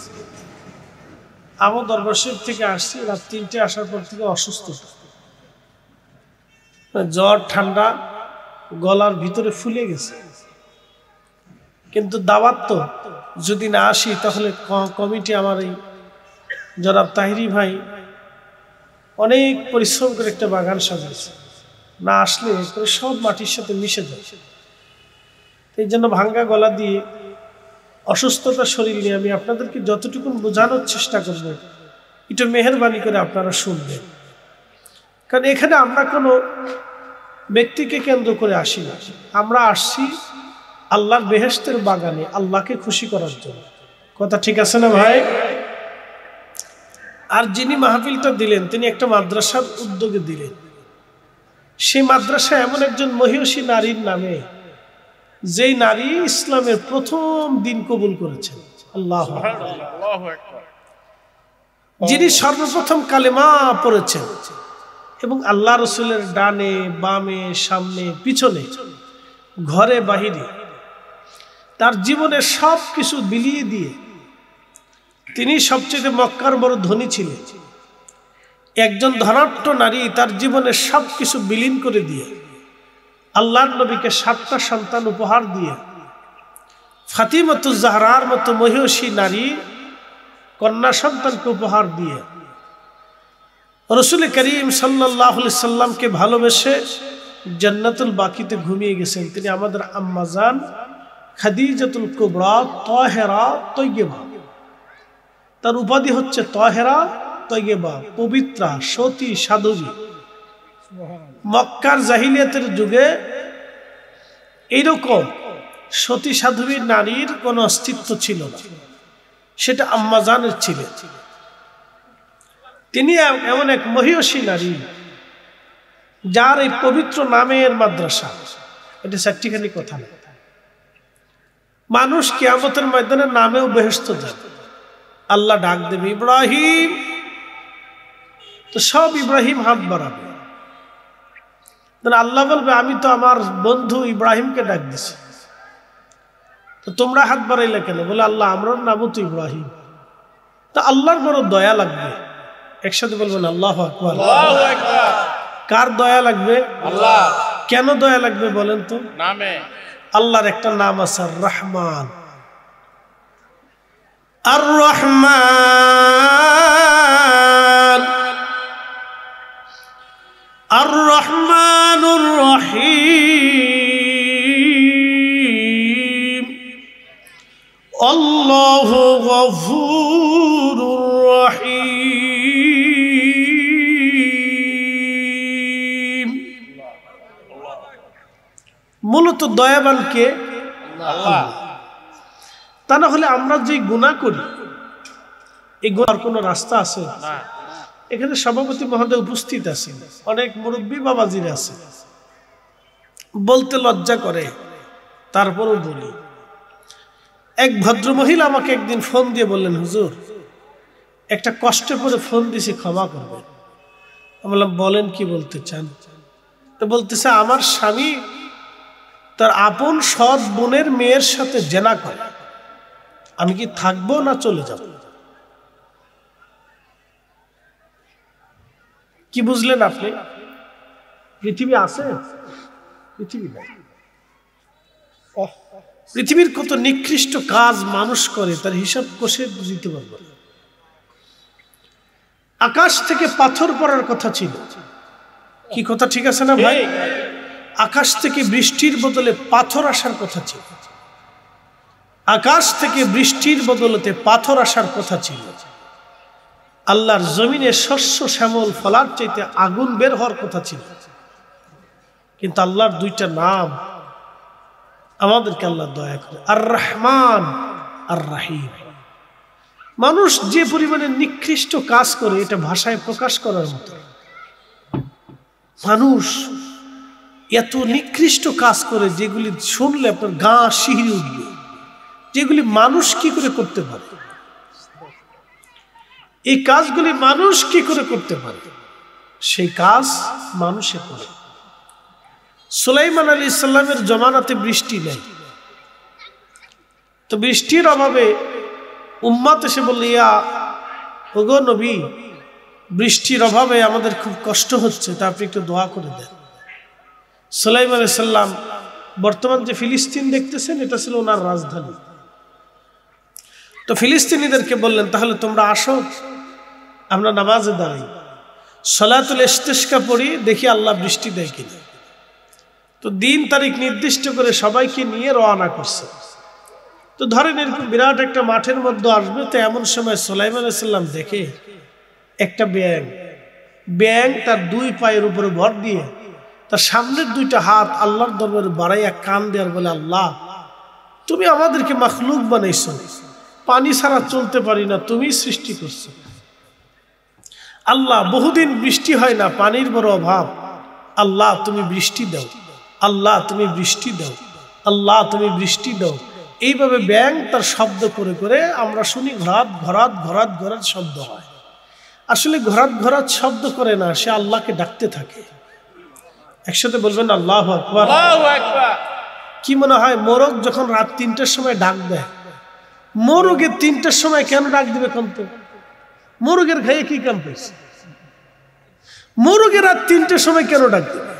আমার দরবার শরীফ থেকে আসছি, রাত 3টে আসার পর থেকে অসুস্থ, জ্বর, ঠান্ডা, গলার ভিতরে ফুলে গেছে। কিন্তু দাওয়াত তো যদি না আসি তাহলে কমিটি, আমার এই জনাব তাহিরি ভাই অনেক পরিশ্রম করে একটা বাগান সাজিয়েছে, না আসলে সব মাটির সাথে মিশে যায়। এই জন্য ভাঙ্গা গলা দিয়ে অসুস্থতা শরীর নিয়ে আমি আপনাদেরকে যতটুকু বোঝানোর চেষ্টা করব, একটু মেহেরবানি করে আপনারা শুনবেন। কারণ এখানে আমরা কোনো ব্যক্তিকে কেন্দ্র করে আসি না, আমরা আসছি আল্লাহর বেহেশতের বাগানে আল্লাহকে খুশি করার জন্য। কথা ঠিক আছে না ভাই? আর যিনি মাহফিলটা দিলেন তিনি একটা মাদ্রাসার উদ্যোগে দিলেন। সেই মাদ্রাসা এমন একজন মহিষী নারীর নামে, যেই নারী ইসলামের প্রথম দিন কবুল করেছেন। আল্লাহু আকবার। যিনি সর্বপ্রথম কালেমা পড়েছেন এবং আল্লাহ রসুলের ডানে বামে সামনে পিছনে ঘরে বাহিরে তার জীবনের সব কিছু বিলিয়ে দিয়ে তিনি সবচেয়ে মক্কার বড় ধনী ছিলেন। একজন ধনাঢ্য নারী তার জীবনের সব কিছু বিলীন করে দিয়ে আল্লাহর নবীকে 7টা সন্তান উপহার দিয়ে ফাতিমাতুজ জাহরার মতো মহিষী নারী কন্যা সন্তানকে উপহার দিয়ে রাসূল করিম সাল্লাল্লাহু আলাইহি সাল্লামকে ভালোবেসে জান্নাতুল বাকিতে ঘুমিয়ে গেছেন তিনি আমাদের আম্মা জান খাদিজাতুল কুবরা তাহেরা তয়্যিবা। তার উপাধি হচ্ছে তাহেরা তয়্যিবা, পবিত্রা, সতী, সাধবী। মক্কার জাহিলিয়াতের যুগে এইরকম সতী সাধবী নারীর কোনো অস্তিত্ব ছিল না, সেটা আম্মা জানের ছিল। তিনি এমন এক মহিয়সী নারী যার এই পবিত্র নামের মাদ্রাসা, এটা চারটিখানি কথা না। মানুষ কিয়ামতের ময়দানে নামেও বেহেশত যাবে। আল্লাহ ডাক দেবে ইব্রাহিম, তো সব ইব্রাহিম হাত বাড়াবে। আল্লাহ বলবে আমি তো আমার বন্ধু ইব্রাহিমকে ডাক দিছি, তো তোমরা হাত বাড়াইলে কেন? বলে আল্লাহ আমরার নামও তো ইব্রাহিম। তা আল্লাহর বড় দয়া লাগবে। একসাথে বলবেন আল্লাহু আকবার। কার দয়া লাগবে? আল্লাহ। কেন দয়া লাগবে বলেন তো? নামে। আল্লাহর একটা নাম আছে রহমান। আর রহমান আর রহমানুর রহিম আল্লাহু গফুরুর রহিম। মূলত দয়াবানকে আল্লাহ। তা না হলে আমরা যে গুনাহ করি, এই গুনার কোনো রাস্তা আছে? এখানে সভাপতি মহোদয় উপস্থিত আছেন, অনেক মুরব্বী বাবাজিরা আছে, বলতে লজ্জা করে, তারপরও বলি। এক ভদ্র মহিলা আমাকে একদিন ফোন দিয়ে বললেন, হুজুর একটা কষ্টে পড়ে ফোন দিছি, ক্ষমা করবেন। আমি বললাম বলেন, কি বলতে চান? তো বলতেছে আমার স্বামী তার আপন সৎ বোনের মেয়ের সাথে জেনা করে, আমি কি থাকবো না চলে যাব? কি বুঝলেন আপনি? পৃথিবী আছে? পৃথিবী নাই। পৃথিবীর কত নিকৃষ্ট কাজ মানুষ করে তার হিসাব কষে দিতে পারবো না। আকাশ থেকে পাথর পড়ার কথা ছিল, কি কথা ঠিক আছে না ভাই? আকাশ থেকে বৃষ্টির বদলে পাথর আসার কথা ছিল। আকাশ থেকে বৃষ্টির বদলতে পাথর আসার কথা ছিল। আল্লাহর জমিনে শস্য শ্যামল ফলার চাইতে আগুন বের হওয়ার কথা ছিল। কিন্তু আল্লাহর দুইটা নাম, আমাদেরকে আল্লাহ দয়া করে, আর রহমান আর রাহিম। মানুষ যে পরিমাণে নিকৃষ্ট কাজ করে এটা ভাষায় প্রকাশ করার মতো। মানুষ এত নিকৃষ্ট কাজ করে যেগুলি শুনলে আপনার গা শিহরে উঠবে, যেগুলি মানুষ কি করে করতে পারে, এই কাজগুলি মানুষ কি করে করতে পারে, সেই কাজ মানুষে করে। সুলাইমান আলাইহিস সালামের জমানাতে বৃষ্টি নেই, তো বৃষ্টির অভাবে উম্মত এসে বলল, ইয়া ওগো নবী, বৃষ্টির অভাবে আমাদের খুব কষ্ট হচ্ছে, তা আপনি একটু দোয়া করে দেন। সুলাইমান আলাইহিস সালাম বর্তমান যে ফিলিস্তিন দেখতেছেন, এটা ছিল ওনার রাজধানী। তো ফিলিস্তিনিদেরকে বললেন, তাহলে তোমরা আসো, আমরা নামাজে দাঁড়াই, সলাতুল ইস্তিসকা পড়ি, দেখি আল্লাহ বৃষ্টি দেয় কিনা। তো দিন তারিখ নির্দিষ্ট করে সবাইকে নিয়ে রওনা করছে। তো ধরেন এরকম বিরাট একটা মাঠের মধ্যে আসবে, তো এমন সময় সুলাইমান আলাইহিস সালাম দেখে একটা ব্যাঙ তার দুই পায়ের উপরে ভর দিয়ে তার সামনের দুইটা হাত আল্লাহর দরবারে বাড়াইয়া কান দেওয়ার বলে, আল্লাহ তুমি আমাদেরকে মাখলুক বানাইছো, পানি ছাড়া চলতে পারি না, তুমি সৃষ্টি করছো। আল্লাহ বহুদিন বৃষ্টি হয় না, পানির বড় অভাব, আল্লাহ তুমি বৃষ্টি দাও, আল্লাহ তুমি বৃষ্টি দাও, আল্লাহ তুমি বৃষ্টি দাও। এইভাবে ব্যাঙ তার শব্দ করে করে আমরা শুনি ঘরাত ঘরাত ঘরাত ঘরাত শব্দ হয়। আসলে ঘরাত ঘরাত শব্দ করে না, সে আল্লাহকে ডাকতে থাকে। একসাথে বলবেন আল্লাহু আকবার। কি মনে হয় মোরগ যখন রাত 3টার সময় ডাক দেয়, মোরগে 3টার সময় কেন ডাক দিবে? তো মোরগের খাইয়ে কি কাম পেয়েছে? মোরগে রাত 3টার সময় কেন ডাক দেবে?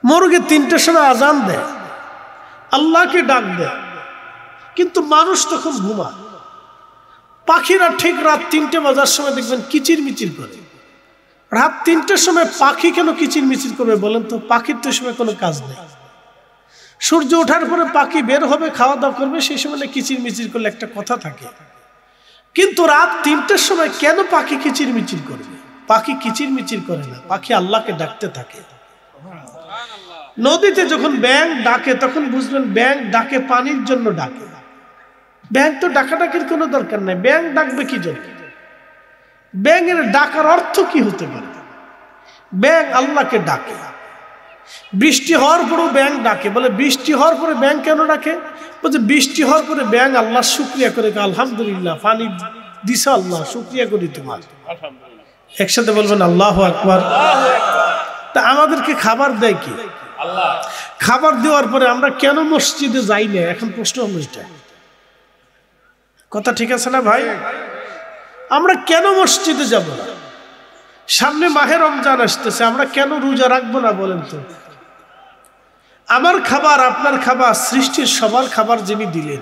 মোরগে 3টার সময় আজান দেয়, আল্লাহকে ডাক দেয়, কিন্তু মানুষ তখন ঘুমায়। পাখিরা ঠিক রাত 3টে বাজার সময় দেখবেন কিচির মিচির করে, রাত 3টার সময় পাখি কেন কিচির মিচির করবে বলেন তো? পাখির তো সময় কোনো কাজ নেই। সূর্য ওঠার পরে পাখি বের হবে, খাওয়া দাওয়া করবে, সেই সময় কিচির মিচির করলে একটা কথা থাকে। কিন্তু রাত 3টার সময় কেন পাখি কিচির মিচির করবে? পাখি কিচির মিচির করে না, পাখি আল্লাহকে ডাকতে থাকে। নদীতে যখন ব্যাঙ ডাকে তখন বুঝবেন ব্যাঙ ডাকে পানির জন্য ডাকে। ব্যাঙ তো ডাকাডাকির কোনো দরকার নাই, ব্যাঙ ডাকবে কি জন্য? ব্যাঙের ডাকার অর্থ কি হতে পারে? ব্যাঙ আল্লাহকে ডাকে। বৃষ্টি হওয়ার পরেও ব্যাঙ ডাকে। বলে বৃষ্টি হওয়ার পরে ব্যাঙ কেন ডাকে? বলছে বৃষ্টি হওয়ার পরে ব্যাঙ আল্লাহ শুকরিয়া করে, আলহামদুলিল্লাহ পানি দিছে আল্লাহ, শুকরিয়া করি তোমার। একসাথে বলবেন আল্লাহু আকবার। তা আমাদেরকে খাবার দেয় কি? আল্লাহ। খাবার দেওয়ার পরে আমরা কেন মসজিদে যাই না? এখন প্রশ্ন হলো এটা। কথা ঠিক আছে না ভাই? আমরা কেন মসজিদে যাব না? সামনে মাহে রমজান আসতেছে, আমরা কেন রোজা রাখবো না বলেন তো? আমার খাবার আপনার খাবার, সৃষ্টির সবার খাবার যিনি দিলেন,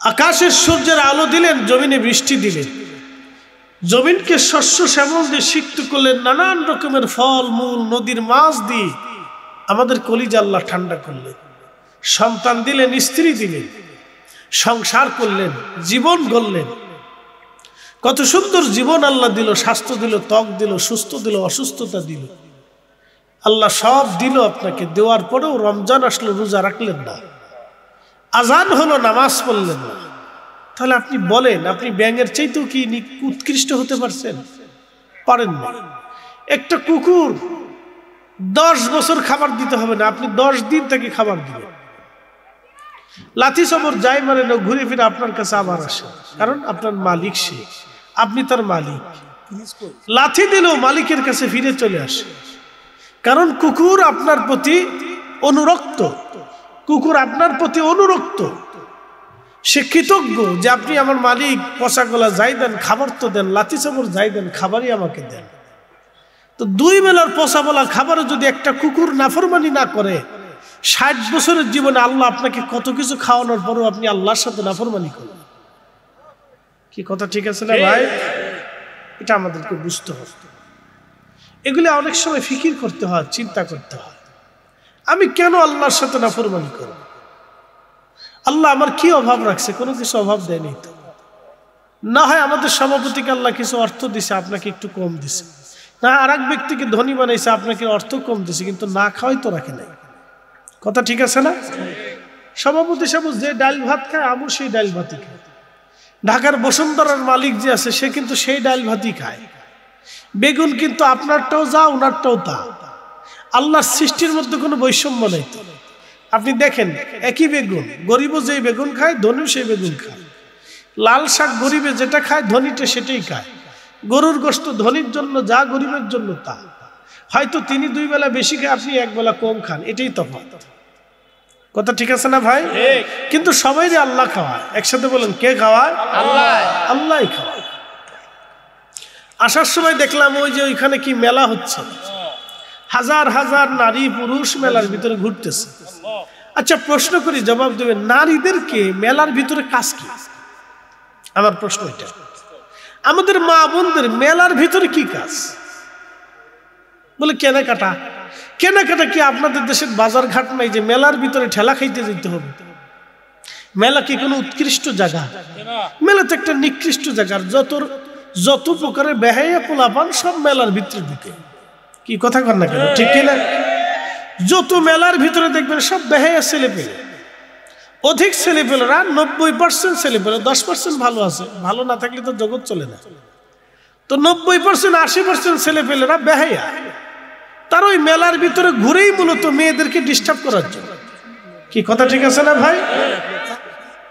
আকাশের সূর্যের আলো দিলেন, জমিনে বৃষ্টি দিলেন, জমিনকে শস্য শ্যামল দিয়ে সিক্ত করলেন, নানান রকমের ফল মূল নদীর মাছ দিয়ে আমাদের কলিজা আল্লাহ ঠান্ডা করলেন, সন্তান দিলেন, স্ত্রী দিলেন, সংসার করলেন, জীবন গড়লেন। কত সুন্দর জীবন আল্লাহ দিল, স্বাস্থ্য দিল, ত্বক দিল, সুস্থ দিল, অসুস্থতা দিল, আল্লাহ সব দিল আপনাকে। দেওয়ার পরেও রমজান আসলো, রোজা রাখলেন না, আজান হলো, নামাজ পড়লেন না। তাহলে আপনি বলেন, আপনি ব্যাঙের চাইতেও কি উৎকৃষ্ট হতে পারছেন? পারেন না। একটা কুকুর 10 বছর খাবার দিতে হবে না, আপনি 10 দিন তাকে খাবার দিবেন। লাথি সবর যাই মানে না, ঘুরে ফিরে আপনার কাছে আবার আসে, কারণ আপনার মালিক সে, আপনি তার মালিক। লাথি দিলেও মালিকের কাছে ফিরে চলে আসে, কারণ কুকুর আপনার প্রতি অনুরক্ত। কুকুর আপনার প্রতি অনুরক্ত, সে কৃতজ্ঞ যে আপনি আমার মালিক, পচা গলা যাই দেন, খাবার তো দেন, লাথি সবর যাই দেন, খাবারই আমাকে দেন। তো 2 বেলার পচা বলা খাবারে যদি একটা কুকুর নাফরমানি না করে, 60 বছরের জীবনে আল্লাহ আপনাকে কত কিছু খাওয়ানোর পরও আপনি আল্লাহর সাথে নাফরমানি করেন। কি কথা ঠিক আছে না ভাই? এটা আমাদেরকে বুঝতে হবে। এগুলি অনেক সময় ফিকির করতে হয়, চিন্তা করতে হয়, আমি কেন আল্লাহর সাথে নাফরমানি করব? আল্লাহ আমার কি অভাব রাখছে? কোনো কিছু অভাব দেয়নি তো। না হয় আমাদের সভাপতিকে আল্লাহ কিছু অর্থ দিছে, আপনাকে একটু কম দিছে, না আর এক ব্যক্তিকে ধনী বানাইছে, আপনাকে অর্থ কম দিছে, কিন্তু না খাওয়াই তো রাখে নাই। কথা ঠিক আছে না? সভাপতি সাহেব যে ডাল ভাত খায়, আমু সেই ডাল ভাতই খায়। ঢাকার বসুন্ধরার মালিক যে আছে, সে কিন্তু সেই ডাল ভাতই খায়। বেগুন কিন্তু আপনারটাও যা, ওনারটাও তা। আল্লাহর সৃষ্টির মধ্যে কোনো বৈষম্য নেই তো। আপনি দেখেন, একই বেগুন, গরিবও যেই বেগুন খায়, ধনীও সেই বেগুন খায়। লাল শাক গরিবে যেটা খায়, ধনীটা সেটাই খায়। গরুর গোশত ধনীর জন্য যা, গরিবের জন্য তা। হয়তো তিনি 2 বেলা বেশি খায়, আপনি 1 বেলা কম খান, এটাই তফাৎ। কথা ঠিক আছে না ভাই? কিন্তু সবাই আল্লাহ খাওয়ায়। একসাথে বলেন, কে খাওয়ায়? আল্লাহ। আল্লাহই খাওয়ায়। আসার সময় দেখলাম ওই যে ওইখানে কি মেলা হচ্ছে, হাজার হাজার নারী পুরুষ মেলার ভিতরে ঘুরতেছে। আচ্ছা প্রশ্ন করি, জবাব দেবেন, নারীদেরকে মেলার ভিতরে কাজ কি? আমার প্রশ্ন এটা। আমাদের মা বোনদের মেলার ভিতরে কি কাজ? বলে কেনাকাটা। কেনাকাটা কি আপনাদের দেশের বাজার ঘাট নাই যে মেলার ভিতরে ঠেলা খাইতে যেতে হবে? মেলা কি কোনো উৎকৃষ্ট জায়গা? মেলা তো একটা নিকৃষ্ট জায়গা। যত প্রকারের বেহাইয়া পোলাপান সব মেলার ভিতরে ঢুকে। কি কথা কর না কেন? ঠিক কিনা? যত মেলার ভিতরে দেখবেন সব বেহাইয়া ছেলে পেলে। অধিক ছেলে পেলেরা 90% ছেলে পেলে, 10% ভালো আছে। ভালো না থাকলে তো জগৎ চলে না। তো 90% 80% ছেলে পেলেরা বেহাইয়া। তার ওই মেলার ভিতরে ঘুরেই মূলত মেয়েদেরকে ডিস্টার্ব করার জন্য। কি কথা ঠিক আছে না ভাই?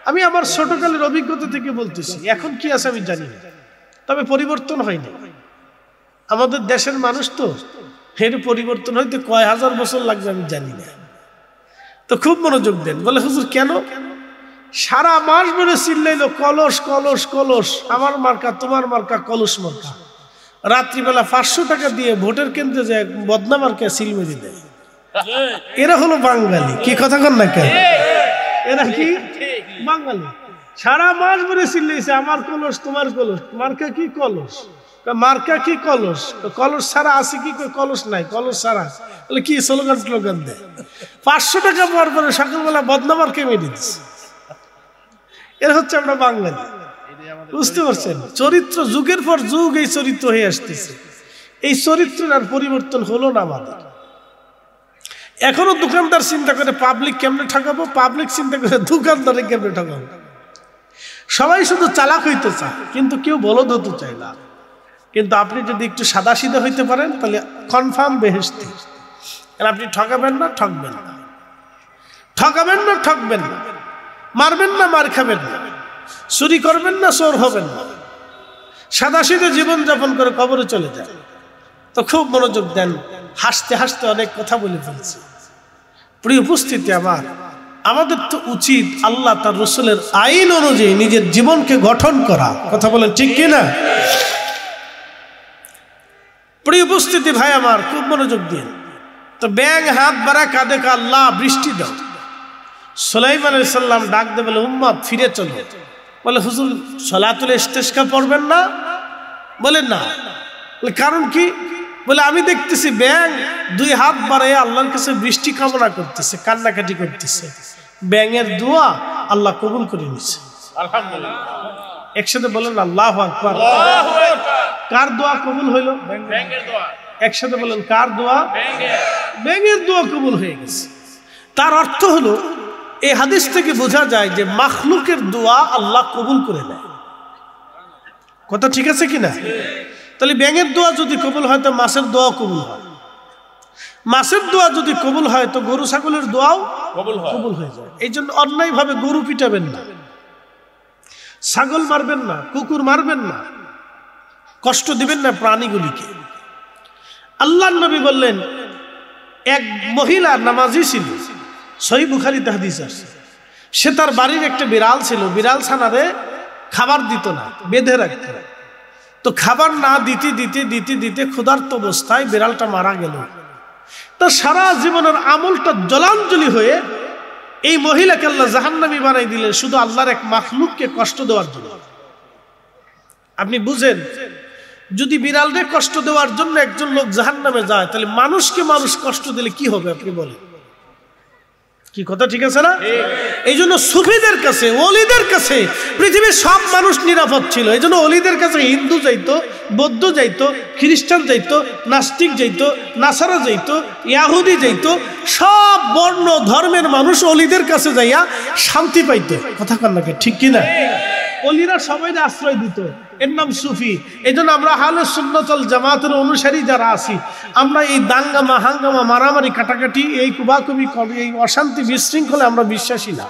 আমি আমার ছোটকালের অভিজ্ঞতা থেকে বলতেছি, এখন কি আছে আমি জানি না, তবে পরিবর্তন হয়নি। আমাদের দেশের মানুষ তো, এর পরিবর্তন হইতে কয় হাজার বছর লাগবে আমি জানি না। তো খুব মনোযোগ দেন। বলে হুজুর কেন? সারা মাস ধরে চিল্লাইলো কলস কলস কলস, আমার মার্কা তোমার মার্কা, কলস মার্কা। রাত্রিবেলা 500 টাকা দিয়ে ভোটের কেন্দ্রে যায় বদনা মার্কা সিল মেরে দেয়। এরা হলো বাঙালি। কি কথা কন না কেন? এরা কি বাঙালি? সারা মাস ধরে চিল্লাইছে আমার কলস তোমার কলস, মার্কা কি কলস। মার্কা কি কলস, কলস ছাড়া আছে কি, কলস নাই, কলস ছাড়া। বলে কি স্লোগান স্লোগান দেয়। 500 টাকা পাওয়ার পরে সকালবেলা বদনামারকে মেরে দিচ্ছে। এর হচ্ছে আমরা বাঙালি, বুঝতে পারছেন? চরিত্র যুগের পর যুগ এই চরিত্র হয়ে আসতেছে। এই চরিত্রের আর পরিবর্তন হলো না আমাদের। এখনো দোকানদার চিন্তা করে পাবলিক কেমনে ঠকাবো, পাবলিক চিন্তা করে দোকানদারে কেমনে ঠকাবো। সবাই শুধু চালাক হইতে চায়, কিন্তু কেউ বলদ হতে চায় না। কিন্তু আপনি যদি একটু সাদা সিধা হইতে পারেন তাহলে কনফার্ম বেহেশতি। আপনি ঠকাবেন না, ঠকবেন না, ঠকাবেন না, ঠকবেন না, মারবেন না, মার খাবেন না, চুরি করবেন না, চোর হবেন না, সাদা সিধে জীবনযাপন করে কবরে চলে যায়। তো খুব মনোযোগ দেন, হাসতে হাসতে অনেক কথা বলে ফেলছি। প্রিয় উপস্থিতি, আমাদের তো উচিত আল্লাহ তার রাসূলের আইন অনুযায়ী নিজের জীবনকে গঠন করা। কথা বলেন ঠিক কিনা? প্রিয় উপস্থিতি ভাই আমার, খুব মনোযোগ দিন। তো ব্যাং হাত বাড়া কাঁদে, আল্লাহ বৃষ্টি দাও। সুলাইমান আলাইহিস সালাম ডাক দিয়ে বলে, উম্মত ফিরে চলো। বলে, হুজুর সালাতুল ইস্তিসকা পড়বেন না? বলেন না। বলে কারণ কি? বলে আমি দেখতেছি ব্যাং 2 হাত বাড়ায় আল্লাহর কাছে বৃষ্টি কামনা করতেছে, কান্নাকাটি করতেছে। ব্যাঙের দোয়া আল্লাহ কবুল করে নিছে। আলহামদুলিল্লাহ। একসাথে বলেন আল্লাহু আকবার। কার দোয়া কবুল হইল? ব্যাঙের দোয়া। একসাথে বলেন কার দোয়া? ব্যাঙের দোয়া কবুল হয়ে গেছে। তার অর্থ হলো এই হাদিস থেকে বোঝা যায় যে মাখলুকের দোয়া আল্লাহ কবুল করে নেয়। কথা ঠিক আছে কিনা? তাহলে ব্যাঙের দোয়া যদি কবুল হয় তো মাছের দোয়া কবুল হয়। মাছের দোয়া যদি কবুল হয় তো গরু ছাগলের দোয়াও কবুল হয়ে যায়। এই জন্য অন্যায় ভাবে গরু পিটাবেন না, ছাগল মারবেন না, কুকুর মারবেন না, কষ্ট দিবেন না প্রাণীগুলিকে। আল্লাহর নবী বললেন, এক মহিলা নামাজি ছিল, সহিহ বুখারীতে হাদিস আছে। সে তার বাড়ির একটা বিড়াল ছিল, বিড়াল ছানারে খাবার দিত না, বেঁধে রাখত। তো খাবার না দিতে দিতে দিতে দিতে ক্ষুধার্ত অবস্থায় বিড়ালটা মারা গেল। তো সারা জীবনের আমলটা জলাঞ্জলি হয়ে এই মহিলাকে আল্লাহ জাহান্নামী বানাই দিলেন, শুধু আল্লাহর এক মাখলুককে কষ্ট দেওয়ার জন্য। আপনি বুঝেন, যদি বিড়ালকে কষ্ট দেওয়ার জন্য একজন লোক জাহান্নামে যায়, তাহলে মানুষকে মানুষ কষ্ট দিলে কি হবে আপনি বলেন? কি কথা ঠিক আছে না? এই জন্য সুফিদের কাছে, ওলিদের কাছে পৃথিবীর সব মানুষ নিরাপদ ছিল। এই জন্য ওলিদের কাছে হিন্দু যাইতো, বৌদ্ধ যাইতো, খ্রিস্টান যাইতো, নাস্তিক যাইতো, নাসারা যাইতো, ইয়াহুদি যাইতো, সব বর্ণ ধর্মের মানুষ ওলিদের কাছে যাইয়া শান্তি পাইতো। কথা কন নাকি ঠিক কিনা? ওলিরা সবাই আশ্রয় দিত, এর নাম সুফি। এই জন্য আমরা আহলে সুন্নাত ওয়াল জামাতের অনুসারী যারা আছি, আমরা এই দাঙ্গামা হাঙ্গামা মারামারি কাটাকাটি, এই কুবাকুবি, এই অশান্তি বিশৃঙ্খলে আমরা বিশ্বাসী না।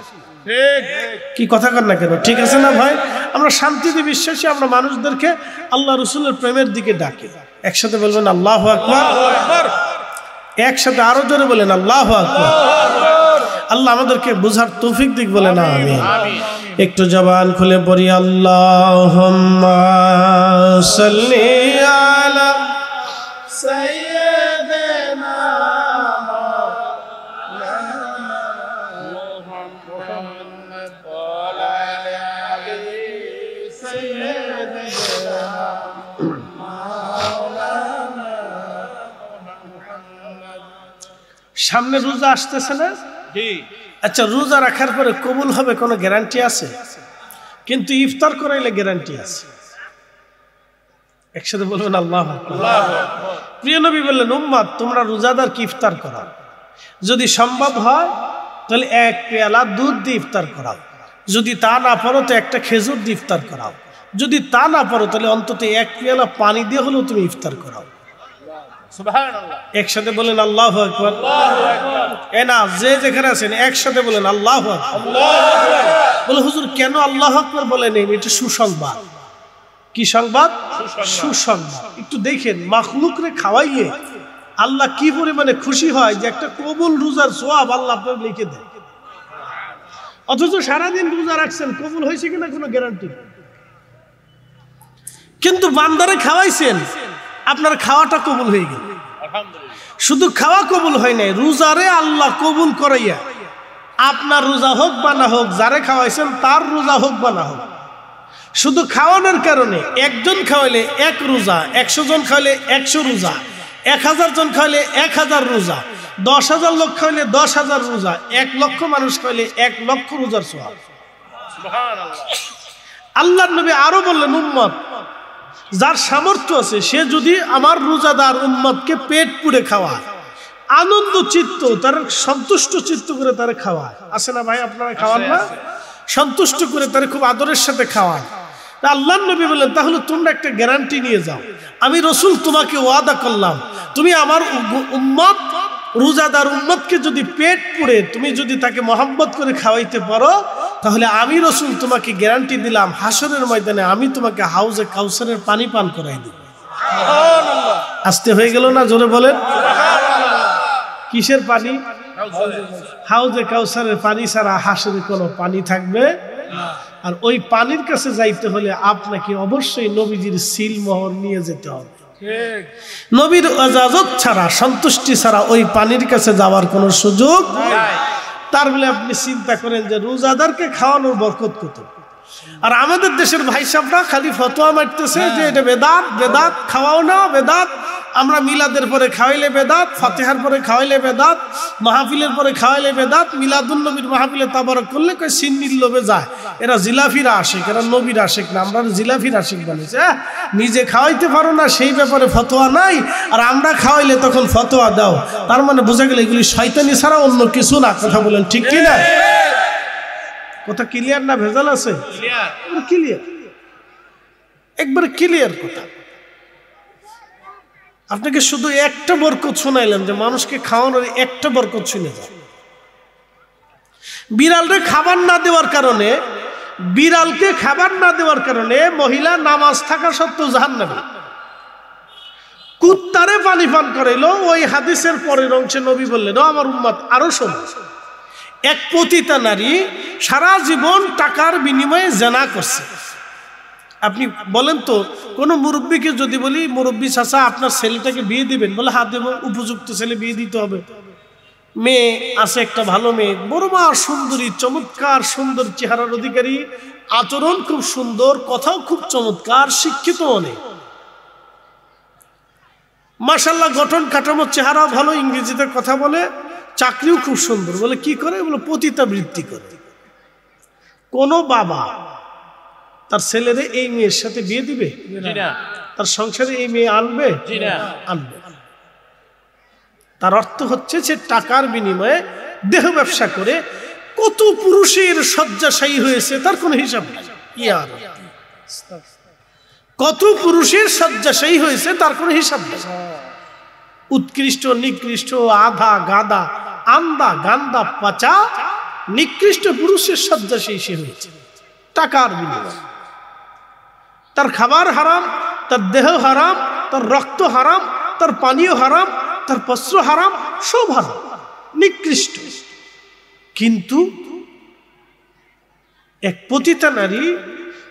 কি কথা কন না কেন? ঠিক আছে না ভাই? আমরা শান্তিতে বিশ্বাসী। আমরা মানুষদেরকে আল্লাহ রসুলের প্রেমের দিকে ডাকি। একসাথে বলবেন আল্লাহু আকবার। একসাথে আরো জোরে বলেন আল্লাহু আকবার। আল্লাহ আমাদেরকে বুঝার তৌফিক দিক বলেন আমিন। একটু জবান খুলে পড়ি, আল্লাহুম্মা সাল্লি আলা সাইয়্যিদিনা মুহাম্মদ ওয়া আলি সাইয়্যিদিনা মাওলানা মুহাম্মদ। সামনে রোজা আসতেছে না? জি। আচ্ছা, রোজা রাখার পরে কবুল হবে কোনো গ্যারান্টি আছে? কিন্তু ইফতার করাইলে গ্যারান্টি আছে। একসাথে বলবেন আল্লাহু আকবার। প্রিয় নবী বললেন, উম্মত তোমরা রোজাদারকে ইফতার করাও। যদি সম্ভব হয় তাহলে 1 পেয়ালা দুধ দিয়ে ইফতার করাও। যদি তা না পারো তো একটা খেজুর দিয়ে ইফতার করাও। যদি তা না পারো তাহলে অন্তত 1 পেয়ালা পানি দিয়ে হলেও তুমি ইফতার করাও। সুবহানাল্লাহ। একসাথে বলেন আল্লাহু আকবার। এ না, যে যেখানে আছেন একসাথে বলেন আল্লাহু আকবার। বলে হুজুর কেন আল্লাহু আকবার বলেন? এটা সুসংবাদ। কি সংবাদ? সুসংবাদ। একটু দেখেন, মাখলুকরে খাওয়াইয়ে আল্লাহ কি পরিমাণে খুশি হয় যে একটা কবুল রোজার সওয়াব আল্লাহ আপনাকে লিখে দেয়। অথচ সারাদিন রোজা রাখছেন, কবুল হয়েছে কিনা কোনো গ্যারান্টি। কিন্তু বান্দারে খাওয়াইছেন, আপনার খাওয়াটা কবুল হয়ে গেল। শুধু খাওয়া কবুল হয় নাই, রোজারে আল্লাহ কবুল করাইয়া, আপনার রোজা হোক বা না হোক, যারে খাওয়াইছেন তার রোজা হোক বা না হোক, শুধু খাওয়ানোর কারণে একজন খাওয়াইলে 1 রোজা, 100 জন খাওয়াইলে 100 রোজা, 1000 জন খাওয়াইলে 1000 রোজা, 10,000 লোক খাওয়াইলে 10,000 রোজা, 1 লক্ষ মানুষ খাওয়াইলে 1 লক্ষ রোজার সওয়াব। আল্লাহর নবী আরো বললেন, উম্মত যার সামর্থ্য আছে সে যদি আমার রোজাদার উম্মতকে পেট পুড়ে খাওয়ায়, আনন্দ চিত্ত, তার সন্তুষ্ট চিত্ত করে তারা খাওয়ায়, আছে না ভাই? আপনারা খাওয়ান না? সন্তুষ্ট করে তারা খুব আদরের সাথে খাওয়ায়। আল্লাহর নবী বললেন, তাহলে তোমরা একটা গ্যারান্টি নিয়ে যাও, আমি রাসূল তোমাকে ওয়াদা করলাম, তুমি আমার উম্মত রোজাদার উম্মতকে যদি পেট পুড়ে তুমি যদি তাকে মহব্বত করে খাওয়াইতে পারো, তাহলে আমি রাসূল তোমাকে গ্যারান্টি দিলাম, হাসরের ময়দানে আমি তোমাকে হাউজে কাউসারের পানি পান করাই দেব। সুবহানাল্লাহ। আস্তে হয়ে গেল না? জোরে বলেন। কিসের পানি? হাউজে কাউসারের পানি ছাড়া হাসরে কোনো পানি থাকবে না। আর ওই পানির কাছে যাইতে হলে আপনাকে অবশ্যই নবীজির সিলমোহর নিয়ে যেতে হবে। নবীর ইজাজত ছাড়া, সন্তুষ্টি ছাড়া ওই পানির কাছে যাওয়ার কোনো সুযোগ নাই। তার বলে আপনি চিন্তা করেন যে রোজাদারকে খাওয়ানোর বরকত কত। আর আমাদের দেশের ভাই সাহেবরা খালি ফতোয়া মারতেছে যে এটা বেদাত, বেদাত, খাওয়াও না বেদাত, আমরা মিলাদের পরে খাওয়াইলে বেদাত, ফাতিহার পরে খাওয়াইলে বেদাত, মাহফিলের পরে খাওয়াইলে বেদাত, মিলাদুন নবীর মাহফিলে তাবারক করলে কই সিন্নির লোভে যায়, এরা জিলাফির আশিক, এরা নবীর আশিক না, আমরা জিলাফির আশিক বানিয়েছে। নিজে খাওয়াইতে পারো না সেই ব্যাপারে ফতোয়া নাই, আর আমরা খাওয়াইলে তখন ফতোয়া দাও। তার মানে বোঝা গেল এগুলি শয়তানি ছাড়া অন্য কিছু না। কথা বলেন ঠিক কি না? কথা ক্লিয়ার না ভেজাল আছে? ক্লিয়ার, একবারে ক্লিয়ার কথা। আপনাকে শুধু একটা বরকত শোনাইলাম যে মানুষকে খাওয়ানোর একটা বরকত শুনে যাও। বিড়ালকে খাবার না দেওয়ার কারণে, বিড়ালকে খাবার না দেওয়ার কারণে মহিলা নামাজ থাকা সত্ত্বেও জাহান্নামী। কুত্তারে পানি পান করাইলো, ওই হাদিসের পরের অংশে নবী বললেন, আমার উম্মত আরো শোনো, এক পতিতা নারী সারা জীবন টাকার বিনিময়ে জেনা করছে। আপনি বলেন তো, কোন মুরব্বীকে যদি বলি, মুরব্বী চাচা আপনার ছেলেটাকে বিয়ে দিবেন, বলে হাত দেব, উপযুক্ত ছেলে বিয়ে দিতে হবে। মেয়ে আছে একটা ভালো মেয়ে, বড় মা সুন্দরী, চমৎকার সুন্দর চেহারার অধিকারী, আচরণ খুব সুন্দর, কথাও খুব চমৎকার, শিক্ষিত অনেক, মাশাআল্লাহ, গঠন কাঠামো চেহারা ভালো, ইংরেজিতে কথা বলে, চাকরিও খুব সুন্দর। বলে কি করে? বলে পতিতাবৃত্তি করে। কোন বাবা তার ছেলেরে এই মেয়ের সাথে বিয়ে দিবে? তার সংসারে এই মেয়ে আনবে? আনবে। তার অর্থ হচ্ছে যে টাকার বিনিময়ে দেহ ব্যবসা করে কত পুরুষের শয্যাশায়ী হয়েছে তার কোনো হিসাব নেই। কত পুরুষের শয্যাশায়ী হয়েছে তার কোনো হিসাব নেই। উৎকৃষ্ট, নিকৃষ্ট, আধা, গাদা, আন্দা, গান্দা, পাচা, নিকৃষ্ট পুরুষের শয্যাশায়ী সে হয়েছে টাকার বিনিময়ে। তার খাবার হারাম, তার দেহ হারাম, তার রক্ত হারাম, তার পানীয় হারাম, তার বস্ত্র হারাম, সব হারাম, নিকৃষ্ট। কিন্তু এক পতিতা নারী